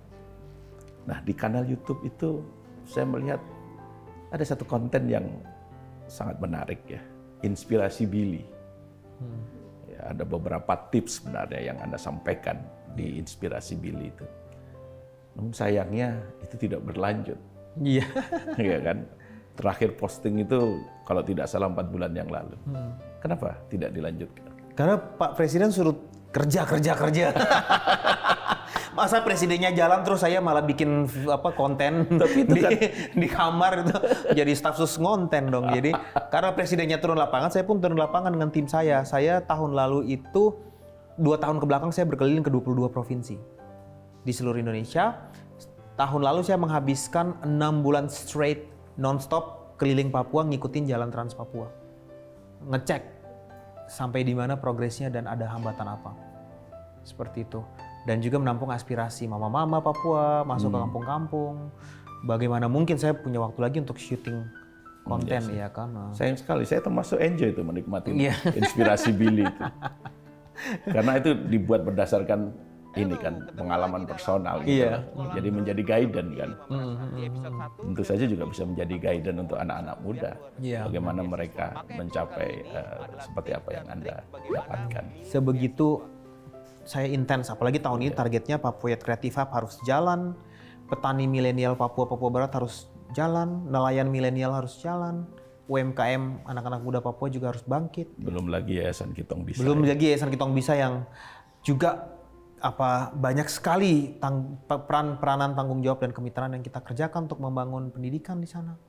Nah, di kanal YouTube itu saya melihat ada satu konten yang sangat menarik ya, Inspirasi Billy. Ya, ada beberapa tips sebenarnya yang Anda sampaikan di Inspirasi Billy itu. Namun sayangnya itu tidak berlanjut. Iya. Iya kan? Terakhir posting itu kalau tidak salah 4 bulan yang lalu. Kenapa tidak dilanjutkan? Karena Pak Presiden suruh kerja. Masa presidennya jalan terus saya malah bikin konten Tapi itu kan di kamar itu jadi staf sus ngonten dong. Jadi karena presidennya turun lapangan, saya pun turun lapangan dengan tim saya. Saya tahun lalu itu 2 tahun kebelakang saya berkeliling ke 22 provinsi di seluruh Indonesia. Tahun lalu saya menghabiskan 6 bulan straight non-stop keliling Papua, ngikutin jalan Trans Papua, ngecek sampai di mana progresnya dan ada hambatan apa, seperti itu. Dan juga menampung aspirasi mama-mama Papua, masuk ke kampung-kampung. Bagaimana mungkin saya punya waktu lagi untuk syuting konten, ya kan? Sayang sekali, saya termasuk enjoy itu menikmati Iya. inspirasi Billy itu. Karena itu dibuat berdasarkan ini kan pengalaman personal gitu. Iya. Jadi menjadi guidance kan. Tentu saja juga bisa menjadi guidance untuk anak-anak muda. Iya. Bagaimana mereka mencapai seperti apa yang Anda dapatkan. Sebegitu saya intens, apalagi tahun ini targetnya Papua Youth Creative Hub harus jalan, petani milenial Papua Barat harus jalan, nelayan milenial harus jalan, UMKM anak-anak muda Papua juga harus bangkit. Belum lagi Yayasan Kitong Bisa. Belum lagi Yayasan Kitong Bisa yang juga banyak sekali peranan tanggung jawab dan kemitraan yang kita kerjakan untuk membangun pendidikan di sana.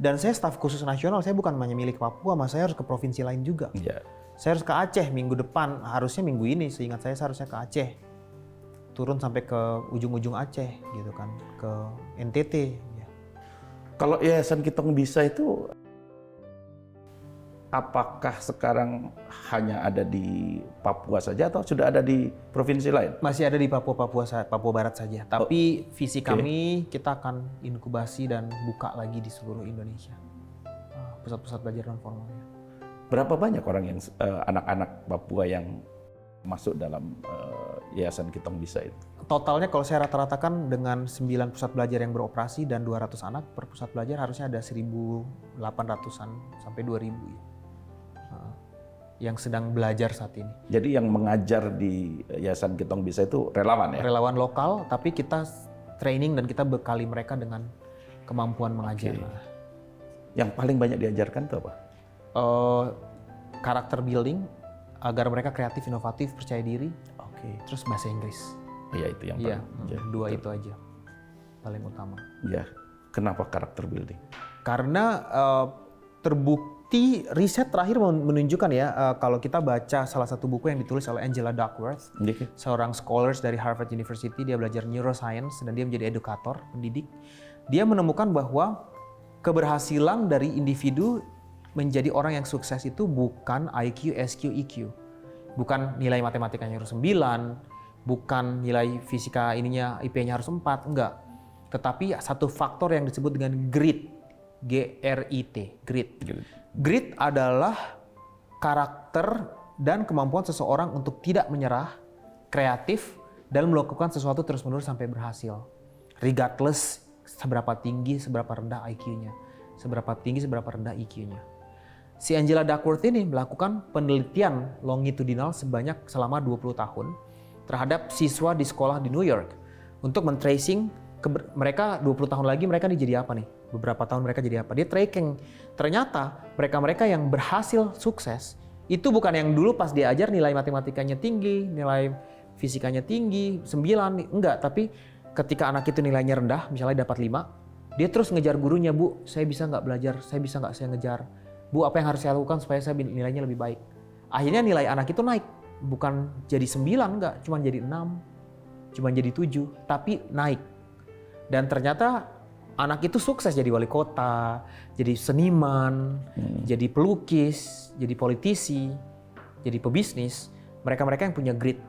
Dan saya staf khusus nasional, saya bukan hanya milik Papua, mas saya harus ke provinsi lain juga. Ya. Saya harus ke Aceh minggu depan, harusnya minggu ini seingat saya harusnya ke Aceh. Turun sampai ke ujung-ujung Aceh gitu kan, ke NTT. Ya. Kalau Yayasan Kitong Bisa itu apakah sekarang hanya ada di Papua saja atau sudah ada di provinsi lain? Masih ada di Papua Barat saja. Tapi visi kami kita akan inkubasi dan buka lagi di seluruh Indonesia. Pusat-pusat belajar non formalnya. Berapa banyak orang yang anak-anak Papua yang masuk dalam Yayasan Kitong Bisa itu? Totalnya kalau saya rata-ratakan dengan 9 pusat belajar yang beroperasi dan 200 anak per pusat belajar harusnya ada 1.800-an sampai 2.000 ya. Yang sedang belajar saat ini. Jadi yang mengajar di Yayasan Kitong Bisa itu relawan ya? Relawan lokal, tapi kita training dan kita bekali mereka dengan kemampuan mengajar. Yang paling banyak diajarkan itu apa? Karakter building, agar mereka kreatif, inovatif, percaya diri, terus bahasa Inggris. Iya itu yang Iya, paling. dua itu aja paling utama. Ya, kenapa karakter building? Karena terbukti riset terakhir menunjukkan ya, kalau kita baca salah satu buku yang ditulis oleh Angela Duckworth, seorang scholars dari Harvard University, dia belajar neuroscience dan dia menjadi edukator, pendidik. Dia menemukan bahwa keberhasilan dari individu menjadi orang yang sukses itu bukan IQ, SQ, EQ. Bukan nilai matematikanya harus 9, bukan nilai fisika ininya IP-nya harus 4, enggak. Tetapi satu faktor yang disebut dengan grit, G-R-I-T, grit. Grit adalah karakter dan kemampuan seseorang untuk tidak menyerah, kreatif, dan melakukan sesuatu terus-menerus sampai berhasil. Regardless seberapa tinggi, seberapa rendah IQ-nya. Seberapa tinggi, seberapa rendah EQ-nya. Si Angela Duckworth ini melakukan penelitian longitudinal selama 20 tahun terhadap siswa di sekolah di New York untuk men-tracing mereka 20 tahun lagi mereka jadi apa nih? Beberapa tahun mereka jadi apa? Dia tracking. Ternyata mereka-mereka yang berhasil sukses itu bukan yang dulu pas diajar nilai matematikanya tinggi, nilai fisikanya tinggi, 9, enggak. Tapi ketika anak itu nilainya rendah, misalnya dapat 5, dia terus ngejar gurunya, Bu, saya bisa nggak belajar? Saya bisa nggak saya ngejar? Bu, apa yang harus saya lakukan supaya saya nilainya lebih baik? Akhirnya nilai anak itu naik. Bukan jadi 9, enggak. Cuma jadi 6, cuma jadi 7, tapi naik. Dan ternyata anak itu sukses jadi wali kota, jadi seniman, jadi pelukis, jadi politisi, jadi pebisnis. Mereka-mereka yang punya grit.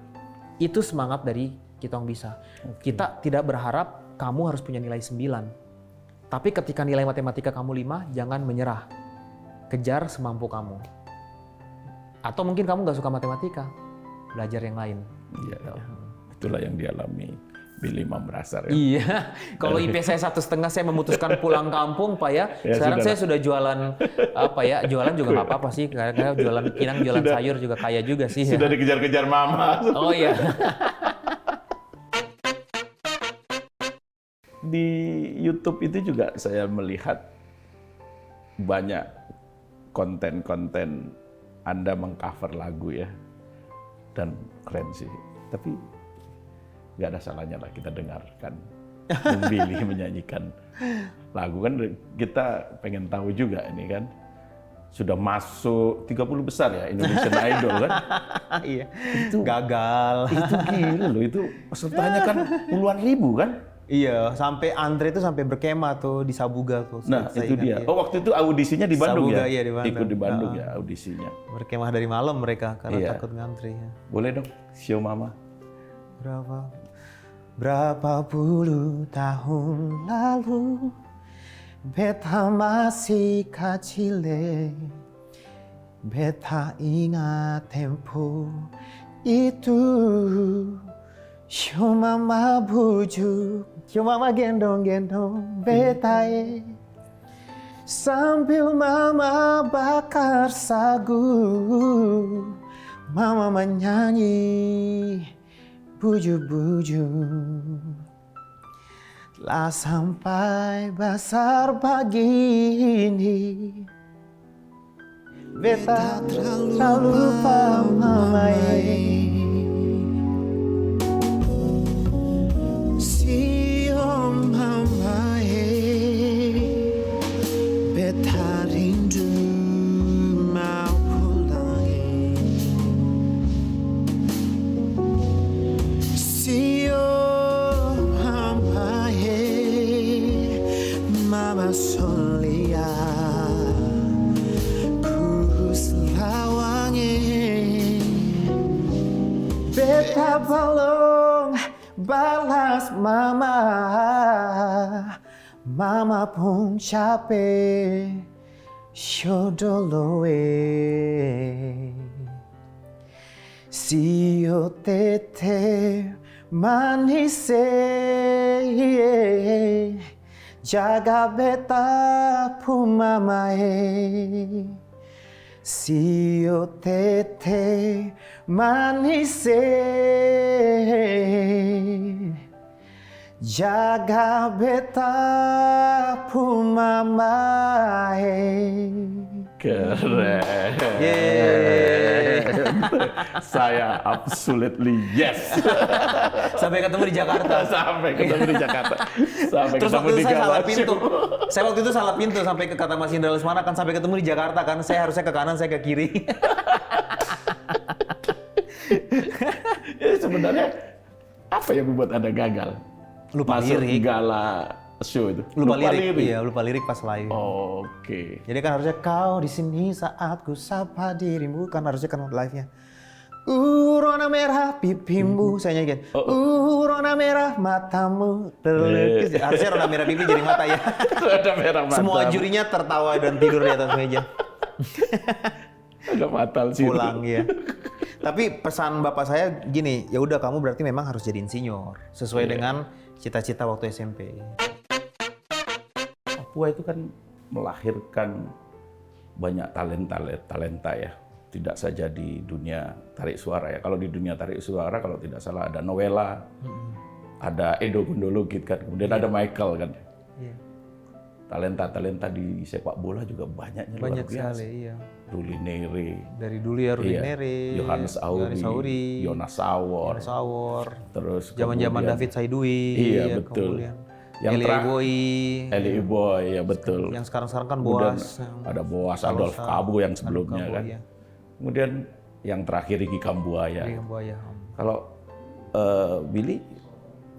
Itu semangat dari Kitong Bisa. Kita tidak berharap kamu harus punya nilai 9. Tapi ketika nilai matematika kamu 5, jangan menyerah. Kejar semampu kamu. Atau mungkin kamu nggak suka matematika, belajar yang lain. Iya, itulah yang dialami Billy Mambrasar. Ya? Iya, kalau IP saya 1,5 saya memutuskan pulang kampung, Pak ya. Sekarang saya sudah jualan apa ya? Jualan juga nggak apa-apa sih, karena jualan pinang, jualan sayur juga kaya juga sih. Sudah dikejar-kejar mama. Oh iya. Di YouTube itu juga saya melihat banyak konten-konten Anda mengcover lagu ya, dan keren sih. Tapi nggak ada salahnya lah kita dengarkan Bung Billy menyanyikan lagu, kan kita pengen tahu juga ini kan sudah masuk 30 besar ya Indonesian Idol kan. Iya. Itu gagal. Itu gila loh, itu pesertanya kan puluhan ribu kan. Iya, sampai Andre itu sampai berkemah tuh di Sabuga tuh. Nah, Saya itu ingat, dia. iya. Oh, waktu itu audisinya di Bandung Sabuga, ya? iya, di Bandung. Ikut di Bandung ya audisinya. Berkemah dari malam mereka karena Iya. takut ngantri ya. Boleh dong, show Mama. Berapa puluh tahun lalu beta masih kecil, beta ingat tempo itu. Show mama bujuk, show mama gendong-gendong beta sambil mama bakar sagu, mama menyanyi bujuk-bujuk. Telah sampai besar begini, beta terlalu lupa mama. Sio mama, beta rindu mau pulang. Sio mama, mama solia ku selawangi. Beta belum balas mama, mama pun capek, shodoloe. Sio tete manise, jaga beta pun mamae. Sio tete manise, jaga beta pun mamae. Keren. Saya absolutely yes. Sampai ketemu di Jakarta. Sampai ketemu di Jakarta. Sampai Terus ketemu waktu di itu saya salah Galaxy. pintu. Saya waktu itu salah pintu sampai ke kata Mas Indra Lesmana kan sampai ketemu di Jakarta kan. Saya harusnya ke kanan, saya ke kiri. Ya, sebenarnya apa yang membuat Anda gagal? Lupa Masuk lirik. gala show itu. Lupa lirik. Iya, lupa lirik pas live. Oke. Jadi kan harusnya kau di sini saat ku sapa dirimu, kan harusnya kan live-nya. Rona merah pipimu, saya nyanyiin. Rona merah matamu terlukis. Harusnya rona merah pipi jadi mata ya. Ada merah mata. Semua jurinya tertawa dan tidur di atas meja. Ada fatal sih. Pulang ya. Tapi pesan bapak saya gini, ya udah kamu berarti memang harus jadi insinyur sesuai dengan cita-cita waktu SMP. Papua itu kan melahirkan banyak talenta ya. Tidak saja di dunia tarik suara ya. Kalau di dunia tarik suara kalau tidak salah ada Noella, ada Edo Gundologit kan, kemudian ada Michael kan. Iya. Talenta-talenta di sepak bola juga banyaknya Banyak luar biasa. sekali, iya. Ruli Nere, Dari dulu ya Rudi Nere, Yohanes Auri, Jonas Sawor, Yohanes Sawor, terus zaman-zaman kemudian- David Saidui, Iya, ya, betul. kemudian Yang Eli terakhir- Boy, Eli Boy, ya betul. yang sekarang-sekarang kan Kemudian Boas. ada Boas, Adolf Kabu yang sebelumnya kan. Iya. Kemudian yang terakhir Ricky Kambuaya. Iya, Buaya. Kalau Billy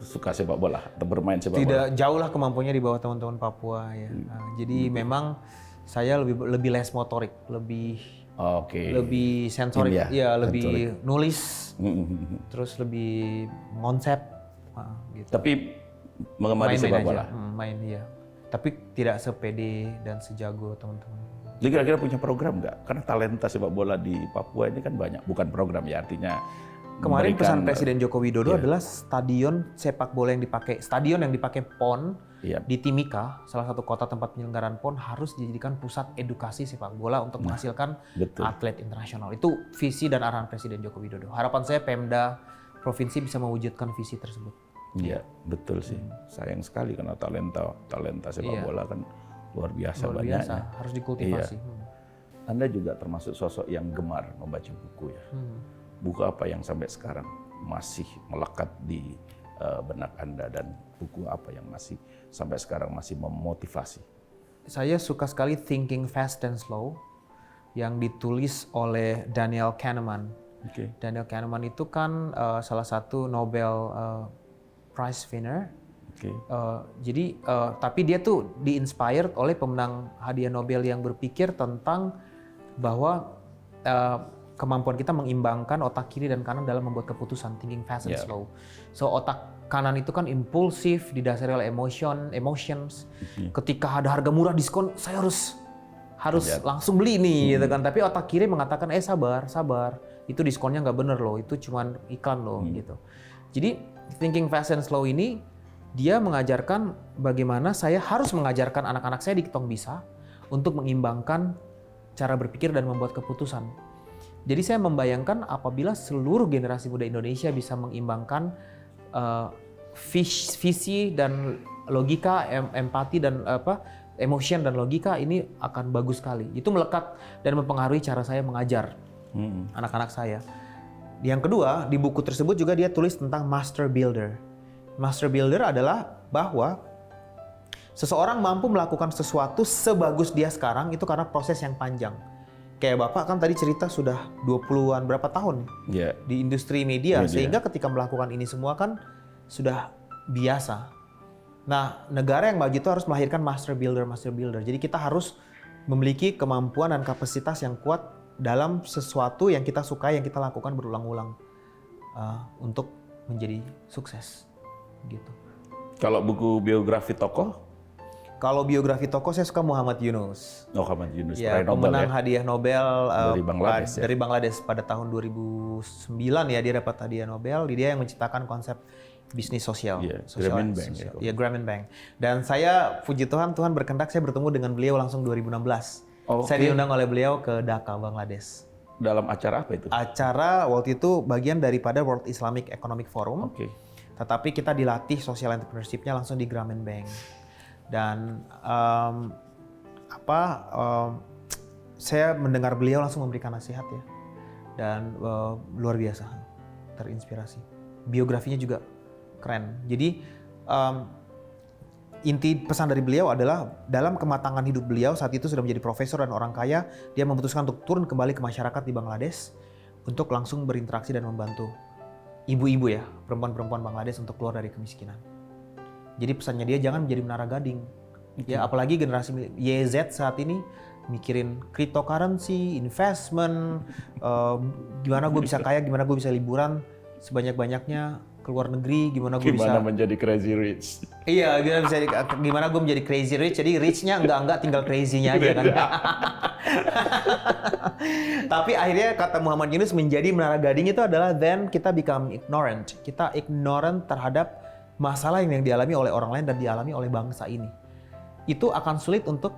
suka sepak bola atau bermain sepak bola? Tidak jauh lah kemampuannya di bawah teman-teman Papua ya. Nah, jadi memang saya lebih les motorik, lebih Oke. sensorik, Ini ya, ya lebih sensorik. nulis, terus lebih konsep, gitu. Tapi mengemari sepak bola. Main iya. Tapi tidak sepede dan sejago teman-teman. Jadi kira-kira punya program nggak? Karena talenta sepak bola di Papua ini kan banyak. Bukan program ya, artinya Kemarin memberikan- pesan Presiden Joko Widodo Iya. adalah stadion sepak bola yang dipakai, stadion yang dipakai PON Iya. di Timika, salah satu kota tempat penyelenggaraan PON harus dijadikan pusat edukasi sepak bola untuk menghasilkan betul. atlet internasional. Itu visi dan arahan Presiden Joko Widodo. Harapan saya Pemda provinsi bisa mewujudkan visi tersebut. Iya, betul sih. Sayang sekali karena talenta sepak Iya. bola kan luar biasa Luar banyaknya. biasa, harus dikultivasi. Iya. Anda juga termasuk sosok yang gemar membaca buku ya. Buku apa yang sampai sekarang masih melekat di benak Anda dan buku apa yang masih sampai sekarang masih memotivasi? Saya suka sekali Thinking Fast and Slow. yang ditulis oleh Daniel Kahneman. Oke. Daniel Kahneman itu kan salah satu Nobel Prize winner. Oke. Jadi tapi dia tuh di-inspired oleh pemenang hadiah Nobel yang berpikir tentang bahwa kemampuan kita mengimbangkan otak kiri dan kanan dalam membuat keputusan, thinking fast and slow. So otak kanan itu kan impulsif, didasari oleh emotions. Ketika ada harga murah diskon, saya harus langsung beli nih, gitu kan. Tapi otak kiri mengatakan, sabar, itu diskonnya nggak bener loh, itu cuman iklan loh, gitu. Jadi thinking fast and slow ini dia mengajarkan bagaimana saya harus mengajarkan anak-anak saya di Ketong Bisa untuk mengimbangkan cara berpikir dan membuat keputusan. Jadi saya membayangkan apabila seluruh generasi muda Indonesia bisa mengimbangkan visi dan logika, empati dan emotion dan logika, ini akan bagus sekali. Itu melekat dan mempengaruhi cara saya mengajar anak-anak saya. Yang kedua, di buku tersebut juga dia tulis tentang master builder. Master builder adalah bahwa seseorang mampu melakukan sesuatu sebagus dia sekarang itu karena proses yang panjang. Kayak Bapak kan tadi cerita sudah 20-an berapa tahun di industri media, sehingga ketika melakukan ini semua kan sudah biasa. Nah, negara yang maju itu harus melahirkan master builder. Jadi kita harus memiliki kemampuan dan kapasitas yang kuat dalam sesuatu yang kita suka, yang kita lakukan berulang-ulang untuk menjadi sukses. Gitu. Kalau buku biografi tokoh? Kalau biografi tokoh saya suka Muhammad Yunus. Muhammad Yunus, Ya, pemenang hadiah Nobel dari Bangladesh pada tahun 2009 ya, dia dapat hadiah Nobel. Dia yang menciptakan konsep bisnis sosial. Grameen Bank. Dan saya puji Tuhan berkehendak saya bertemu dengan beliau langsung 2016. Saya diundang oleh beliau ke Dhaka, Bangladesh. Dalam acara apa itu? Acara waktu itu bagian daripada World Islamic Economic Forum. Oke. Tetapi kita dilatih social entrepreneurship-nya langsung di Grameen Bank. Dan saya mendengar beliau langsung memberikan nasihat ya. Dan luar biasa, terinspirasi. Biografinya juga keren. Jadi inti pesan dari beliau adalah dalam kematangan hidup beliau saat itu sudah menjadi profesor dan orang kaya, dia memutuskan untuk turun kembali ke masyarakat di Bangladesh untuk langsung berinteraksi dan membantu ibu-ibu ya, perempuan-perempuan Bangladesh untuk keluar dari kemiskinan. Jadi pesannya dia jangan menjadi menara gading. Ya, apalagi generasi YZ saat ini mikirin cryptocurrency, investment, gimana gue bisa kaya, gimana gue bisa liburan sebanyak-banyaknya ke luar negeri, gimana gue bisa menjadi crazy rich. Iya, gimana gue menjadi crazy rich. Jadi rich-nya enggak tinggal crazy-nya aja kan. Tapi akhirnya kata Muhammad Yunus menjadi menara gading itu adalah then kita become ignorant. Kita ignorant terhadap masalah yang dialami oleh orang lain dan dialami oleh bangsa ini. Itu akan sulit untuk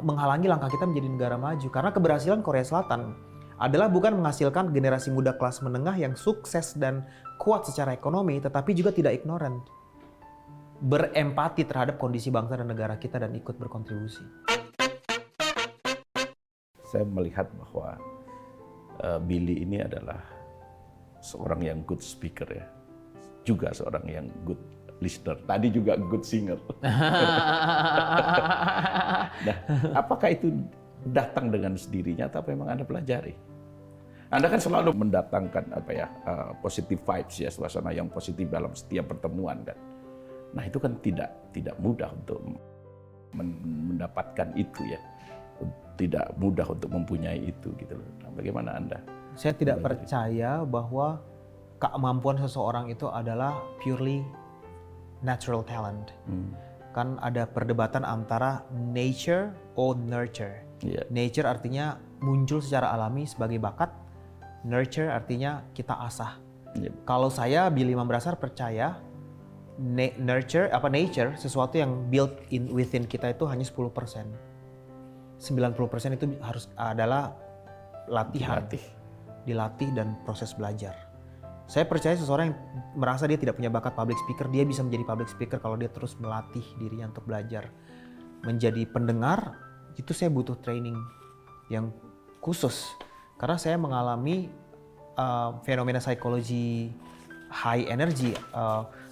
menghalangi langkah kita menjadi negara maju. Karena keberhasilan Korea Selatan adalah bukan menghasilkan generasi muda kelas menengah yang sukses dan kuat secara ekonomi, tetapi juga tidak ignorant. Berempati terhadap kondisi bangsa dan negara kita dan ikut berkontribusi. Saya melihat bahwa Billy ini adalah seorang yang good speaker ya. Juga seorang yang good listener. Tadi juga good singer. Nah, apakah itu datang dengan sendirinya atau memang Anda pelajari? Anda kan selalu mendatangkan positive vibes ya, suasana yang positif dalam setiap pertemuan kan. Nah, itu kan tidak mudah untuk mendapatkan itu ya. Tidak mudah untuk mempunyai itu gitu loh. Nah, bagaimana Anda? Saya tidak percaya bahwa kemampuan seseorang itu adalah purely natural talent. Kan ada perdebatan antara nature or nurture. Yeah. Nature artinya muncul secara alami sebagai bakat, nurture artinya kita asah. Yeah. Kalau saya Billy Mambrasar percaya nature sesuatu yang built in within kita itu hanya 10%. 90% itu adalah latihan. Dilatih dan proses belajar. Saya percaya seseorang yang merasa dia tidak punya bakat public speaker, dia bisa menjadi public speaker kalau dia terus melatih dirinya untuk belajar. Menjadi pendengar, itu saya butuh training yang khusus. Karena saya mengalami fenomena psikologi high energy,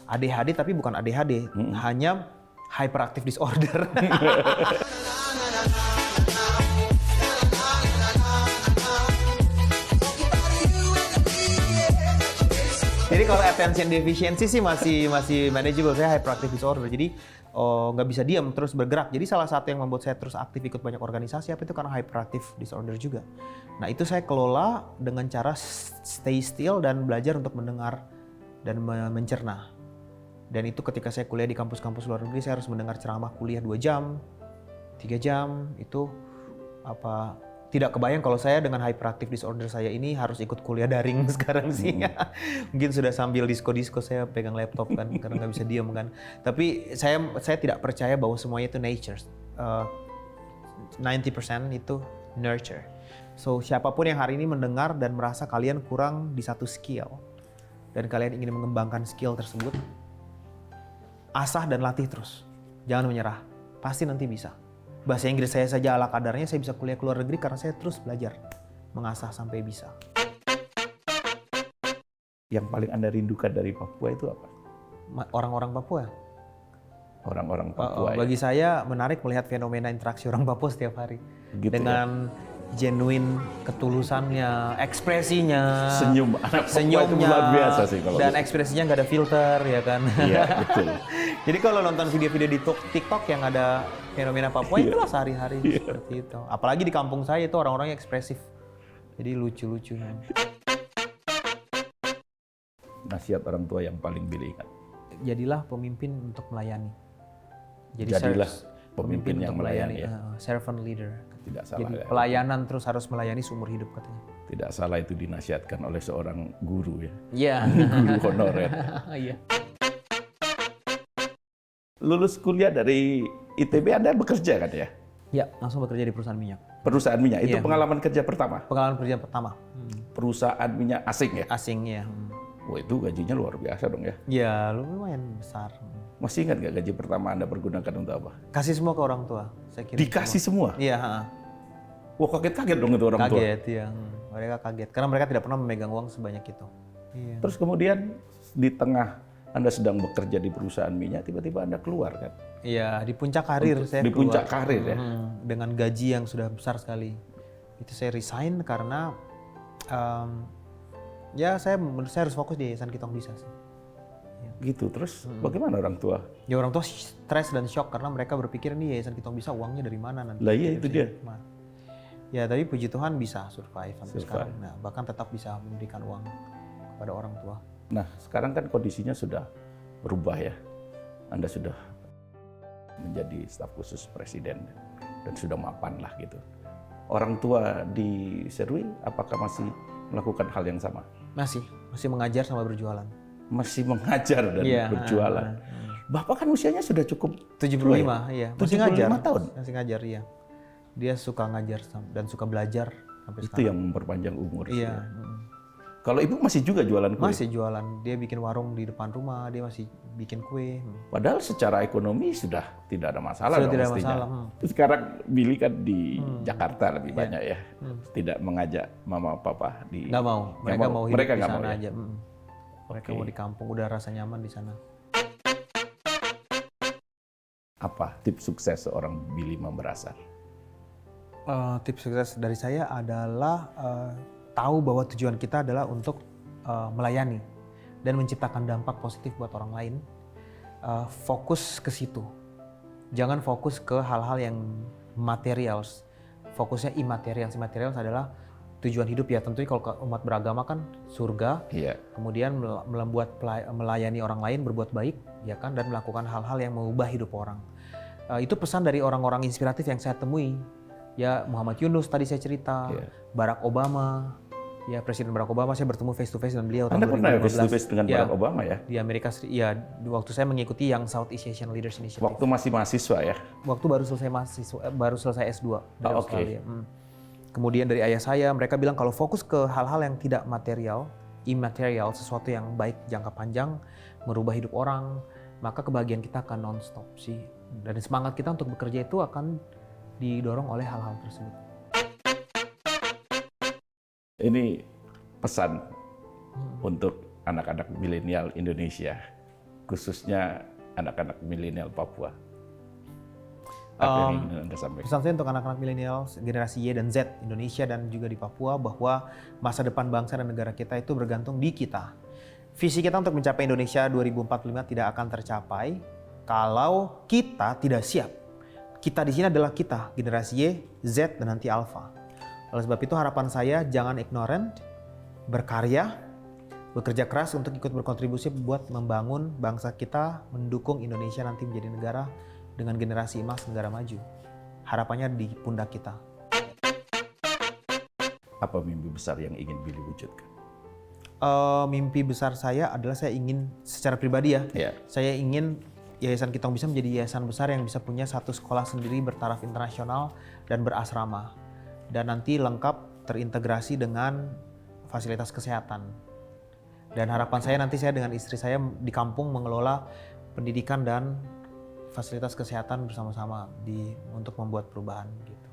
ADHD tapi bukan ADHD, hanya hyperactive disorder. Jadi kalau attention deficiency sih masih manageable. Saya hyperactive disorder. Jadi nggak bisa diam, terus bergerak. Jadi salah satu yang membuat saya terus aktif ikut banyak organisasi apa itu karena hyperactive disorder juga. Nah itu saya kelola dengan cara stay still dan belajar untuk mendengar dan mencerna. Dan itu ketika saya kuliah di kampus-kampus luar negeri, saya harus mendengar ceramah kuliah 2 jam, 3 jam. Itu tidak kebayang kalau saya dengan hyperactive disorder saya ini harus ikut kuliah daring sekarang sih. Mungkin sudah sambil disko-disko saya pegang laptop kan, karena nggak bisa diam kan. Tapi saya tidak percaya bahwa semuanya itu nature. 90% itu nurture. So siapapun yang hari ini mendengar dan merasa kalian kurang di satu skill, dan kalian ingin mengembangkan skill tersebut, asah dan latih terus. Jangan menyerah, pasti nanti bisa. Bahasa Inggris saya saja ala kadarnya, saya bisa kuliah ke luar negeri karena saya terus belajar, mengasah sampai bisa. Yang paling Anda rindukan dari Papua itu apa? Orang-orang Papua. Orang-orang Papua. Bagi saya menarik melihat fenomena interaksi orang Papua setiap hari. Gitu dengan genuine ketulusannya, ekspresinya, senyumnya itu luar biasa sih kalau dan ekspresinya nggak ada filter ya kan. Iya betul. Jadi kalau nonton video-video di TikTok yang ada fenomena Papua itulah sehari-hari seperti itu. Apalagi di kampung saya itu orang-orangnya ekspresif, jadi lucu-lucu. Nasihat orang tua yang paling Billy ingat. Jadilah pemimpin untuk melayani. Jadilah pemimpin yang untuk melayani ya. Servant leader. Tidak salah. Jadi ya. pelayanan terus harus melayani seumur hidup katanya. Tidak salah itu dinasihatkan oleh seorang guru ya. Iya. Guru honorer. Iya. Lulus kuliah dari ITB Anda bekerja kan ya? Ya, langsung bekerja di perusahaan minyak. Perusahaan minyak, itu Iya. pengalaman kerja pertama? Pengalaman kerja pertama. Perusahaan minyak asing ya? Asing ya. Wah itu gajinya luar biasa dong ya? Ya, lumayan besar. Masih ingat nggak gaji pertama Anda pergunakan untuk apa? Kasih semua ke orang tua. Saya kira Dikasih semua? Iya, Wah kaget-kaget dong itu orang tua? kaget ya. Mereka kaget, karena mereka tidak pernah memegang uang sebanyak itu. Iya. Terus kemudian di tengah Anda sedang bekerja di perusahaan minyak, tiba-tiba Anda keluar kan? Iya, di puncak karir saya Di keluar. puncak karir ya? Dengan gaji yang sudah besar sekali. Itu saya resign karena ya saya harus fokus di Yayasan Kitong Bisa sih. Gitu, terus bagaimana orang tua? Ya orang tua stres dan shock karena mereka berpikir nih Yayasan Kitong Bisa uangnya dari mana nanti. Lah iya itu dia. Ya tapi puji Tuhan bisa survive sampai sekarang. Nah, bahkan tetap bisa memberikan uang kepada orang tua. Nah sekarang kan kondisinya sudah berubah ya. Anda sudah menjadi staf khusus presiden dan sudah mapan lah gitu. Orang tua di Serui apakah masih melakukan hal yang sama? Masih mengajar sama berjualan. Masih mengajar dan berjualan. Bapak kan usianya sudah cukup 75, iya. Masih 75 ngajar. tahun? Masih ngajar, iya. Dia suka ngajar dan suka belajar sampai Itu sekarang. yang memperpanjang umur. Iya. Kalau ibu masih juga jualan kue? Masih jualan. Dia bikin warung di depan rumah, dia masih bikin kue. Padahal secara ekonomi sudah tidak ada masalah Sudah dong tidak ada mestinya. masalah. Sekarang Billy kan di Jakarta lebih banyak ya. Tidak mengajak mama papa di... Nggak mau. Mereka mau hidup mereka di nggak sana mau ya? aja. Mereka mau di kampung, udah rasa nyaman di sana. Apa tips sukses seorang Billy Mamberasar? Tips sukses dari saya adalah tahu bahwa tujuan kita adalah untuk melayani dan menciptakan dampak positif buat orang lain. Fokus ke situ. Jangan fokus ke hal-hal yang material. Fokusnya immaterial. Immaterial adalah tujuan hidup ya. Tentunya kalau umat beragama kan surga. Iya. Kemudian melayani orang lain, berbuat baik, ya kan, dan melakukan hal-hal yang mengubah hidup orang. Itu pesan dari orang-orang inspiratif yang saya temui. Ya Muhammad Yunus tadi saya cerita, Barack Obama, ya Presiden Barack Obama saya bertemu face to face dengan beliau. Anda pernah face to face dengan ya, Barack Obama ya? Di Amerika Serikat, ya waktu saya mengikuti yang Southeast Asian Leaders Initiative. Waktu masih mahasiswa ya? Waktu baru selesai S2 dari Australia. Kemudian dari ayah saya, mereka bilang kalau fokus ke hal-hal yang tidak material, immaterial, sesuatu yang baik jangka panjang, merubah hidup orang, maka kebahagiaan kita akan non-stop sih. Dan semangat kita untuk bekerja itu akan didorong oleh hal-hal tersebut. Ini pesan untuk anak-anak milenial Indonesia, khususnya anak-anak milenial Papua. Apa yang ingin Anda sampaikan? Pesan saya untuk anak-anak milenial, generasi Y dan Z, Indonesia dan juga di Papua, bahwa masa depan bangsa dan negara kita itu bergantung di kita. Visi kita untuk mencapai Indonesia 2045 tidak akan tercapai kalau kita tidak siap. Kita di sini adalah kita, generasi Y, Z, dan nanti Alpha. Oleh sebab itu harapan saya jangan ignorant, berkarya, bekerja keras untuk ikut berkontribusi buat membangun bangsa kita, mendukung Indonesia nanti menjadi negara dengan generasi emas negara maju. Harapannya di pundak kita. Apa mimpi besar yang ingin Billy wujudkan? Mimpi besar saya adalah saya ingin secara pribadi ya, Ya. saya ingin Yayasan Kitong Bisa menjadi yayasan besar yang bisa punya satu sekolah sendiri bertaraf internasional dan berasrama. Dan nanti lengkap terintegrasi dengan fasilitas kesehatan. Dan harapan saya nanti saya dengan istri saya di kampung mengelola pendidikan dan fasilitas kesehatan bersama-sama untuk membuat perubahan gitu.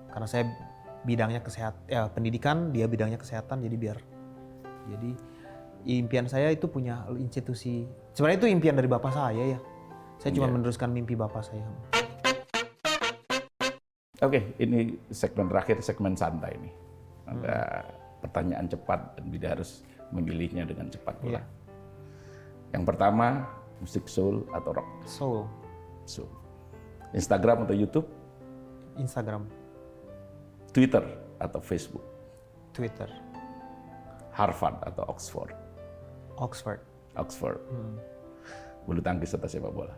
Karena saya bidangnya pendidikan, dia bidangnya kesehatan, jadi impian saya itu punya institusi. Sebenarnya itu impian dari bapak saya ya. Saya cuma meneruskan mimpi bapak saya. Oke, ini segmen terakhir, segmen santai nih. Ada pertanyaan cepat dan Billy harus memilihnya dengan cepat pula. Iya. Yang pertama, musik soul atau rock? Soul, Soul. Instagram atau YouTube? Instagram, Twitter atau Facebook? Twitter, Harvard atau Oxford? Oxford, Oxford. Bulu tangkis atau sepak bola?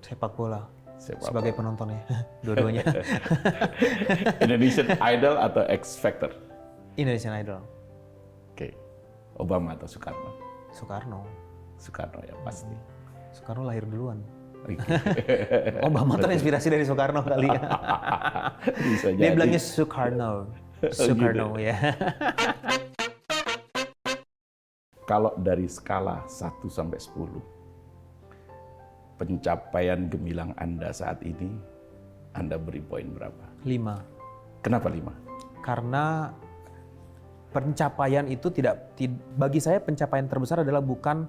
sepak bola. Sepak Sebagai bola. penonton ya, dua-duanya. Indonesian Idol atau X Factor? Indonesian Idol, Oke. Obama atau Soekarno? Soekarno. Soekarno ya pasti. Soekarno lahir duluan. Oke. Obama terinspirasi dari Soekarno kali ya. Bisa Dia jadi. bilangnya Soekarno. Soekarno ya. Kalau dari skala 1 sampai 10, pencapaian gemilang Anda saat ini, Anda beri poin berapa? 5. Kenapa 5? Karena pencapaian itu bagi saya pencapaian terbesar adalah bukan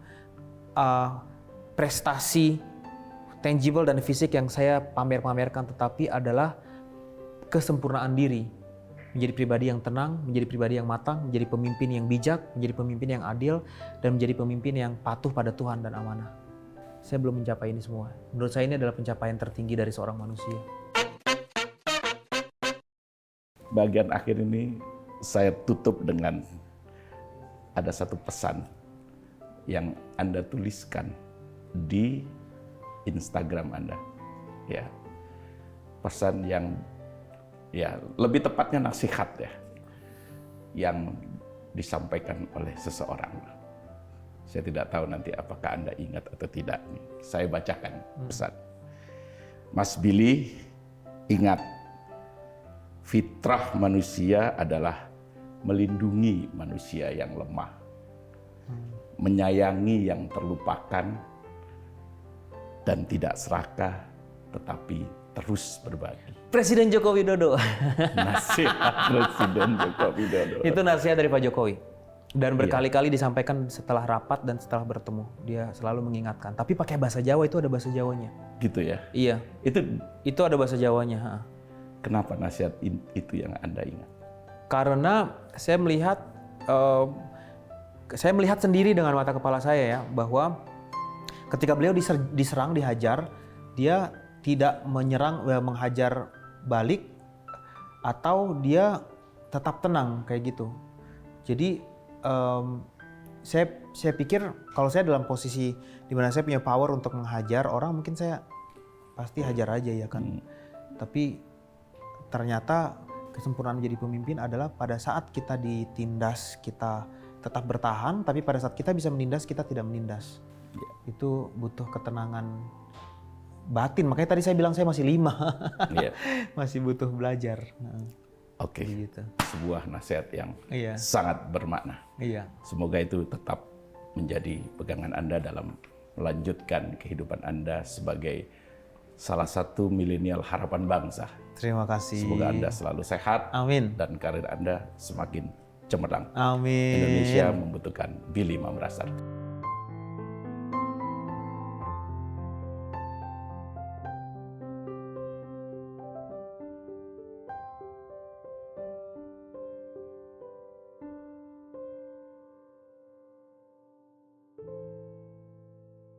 prestasi tangible dan fisik yang saya pamer-pamerkan, tetapi adalah kesempurnaan diri. Menjadi pribadi yang tenang, menjadi pribadi yang matang, menjadi pemimpin yang bijak, menjadi pemimpin yang adil, dan menjadi pemimpin yang patuh pada Tuhan dan amanah. Saya belum mencapai ini semua. Menurut saya ini adalah pencapaian tertinggi dari seorang manusia. Bagian akhir ini saya tutup dengan ada satu pesan yang Anda tuliskan di Instagram Anda. Ya. Pesan yang ya lebih tepatnya nasihat ya yang disampaikan oleh seseorang. Saya tidak tahu nanti apakah Anda ingat atau tidak. Saya bacakan pesan. Mas Billy, ingat, fitrah manusia adalah melindungi manusia yang lemah, menyayangi yang terlupakan, dan tidak serakah, tetapi terus berbagi. Presiden Joko Widodo. Nasihat Presiden Joko Widodo. Itu nasihat dari Pak Jokowi. Dan berkali-kali disampaikan setelah rapat dan setelah bertemu. Dia selalu mengingatkan. Tapi pakai bahasa Jawa, itu ada bahasa Jawanya. Gitu ya? Iya. Itu ada bahasa Jawanya. Ha. Kenapa nasihat itu yang Anda ingat? Karena saya melihat sendiri dengan mata kepala saya ya, bahwa ketika beliau diserang, dihajar, dia tidak menyerang, menghajar balik, atau dia tetap tenang kayak gitu. Jadi saya pikir kalau saya dalam posisi di mana saya punya power untuk menghajar orang, mungkin saya pasti hajar aja ya kan. Tapi ternyata kesempurnaan menjadi pemimpin adalah pada saat kita ditindas kita tetap bertahan, tapi pada saat kita bisa menindas kita tidak menindas. Itu butuh ketenangan batin. Makanya tadi saya bilang saya masih 5. Masih butuh belajar. Oke, Gitu. sebuah nasihat yang Iya. sangat bermakna. Iya. Semoga itu tetap menjadi pegangan Anda dalam melanjutkan kehidupan Anda sebagai salah satu milenial harapan bangsa. Terima kasih. Semoga Anda selalu sehat Amin. dan karir Anda semakin cemerlang. Amin. Indonesia membutuhkan Billy Mamrasar.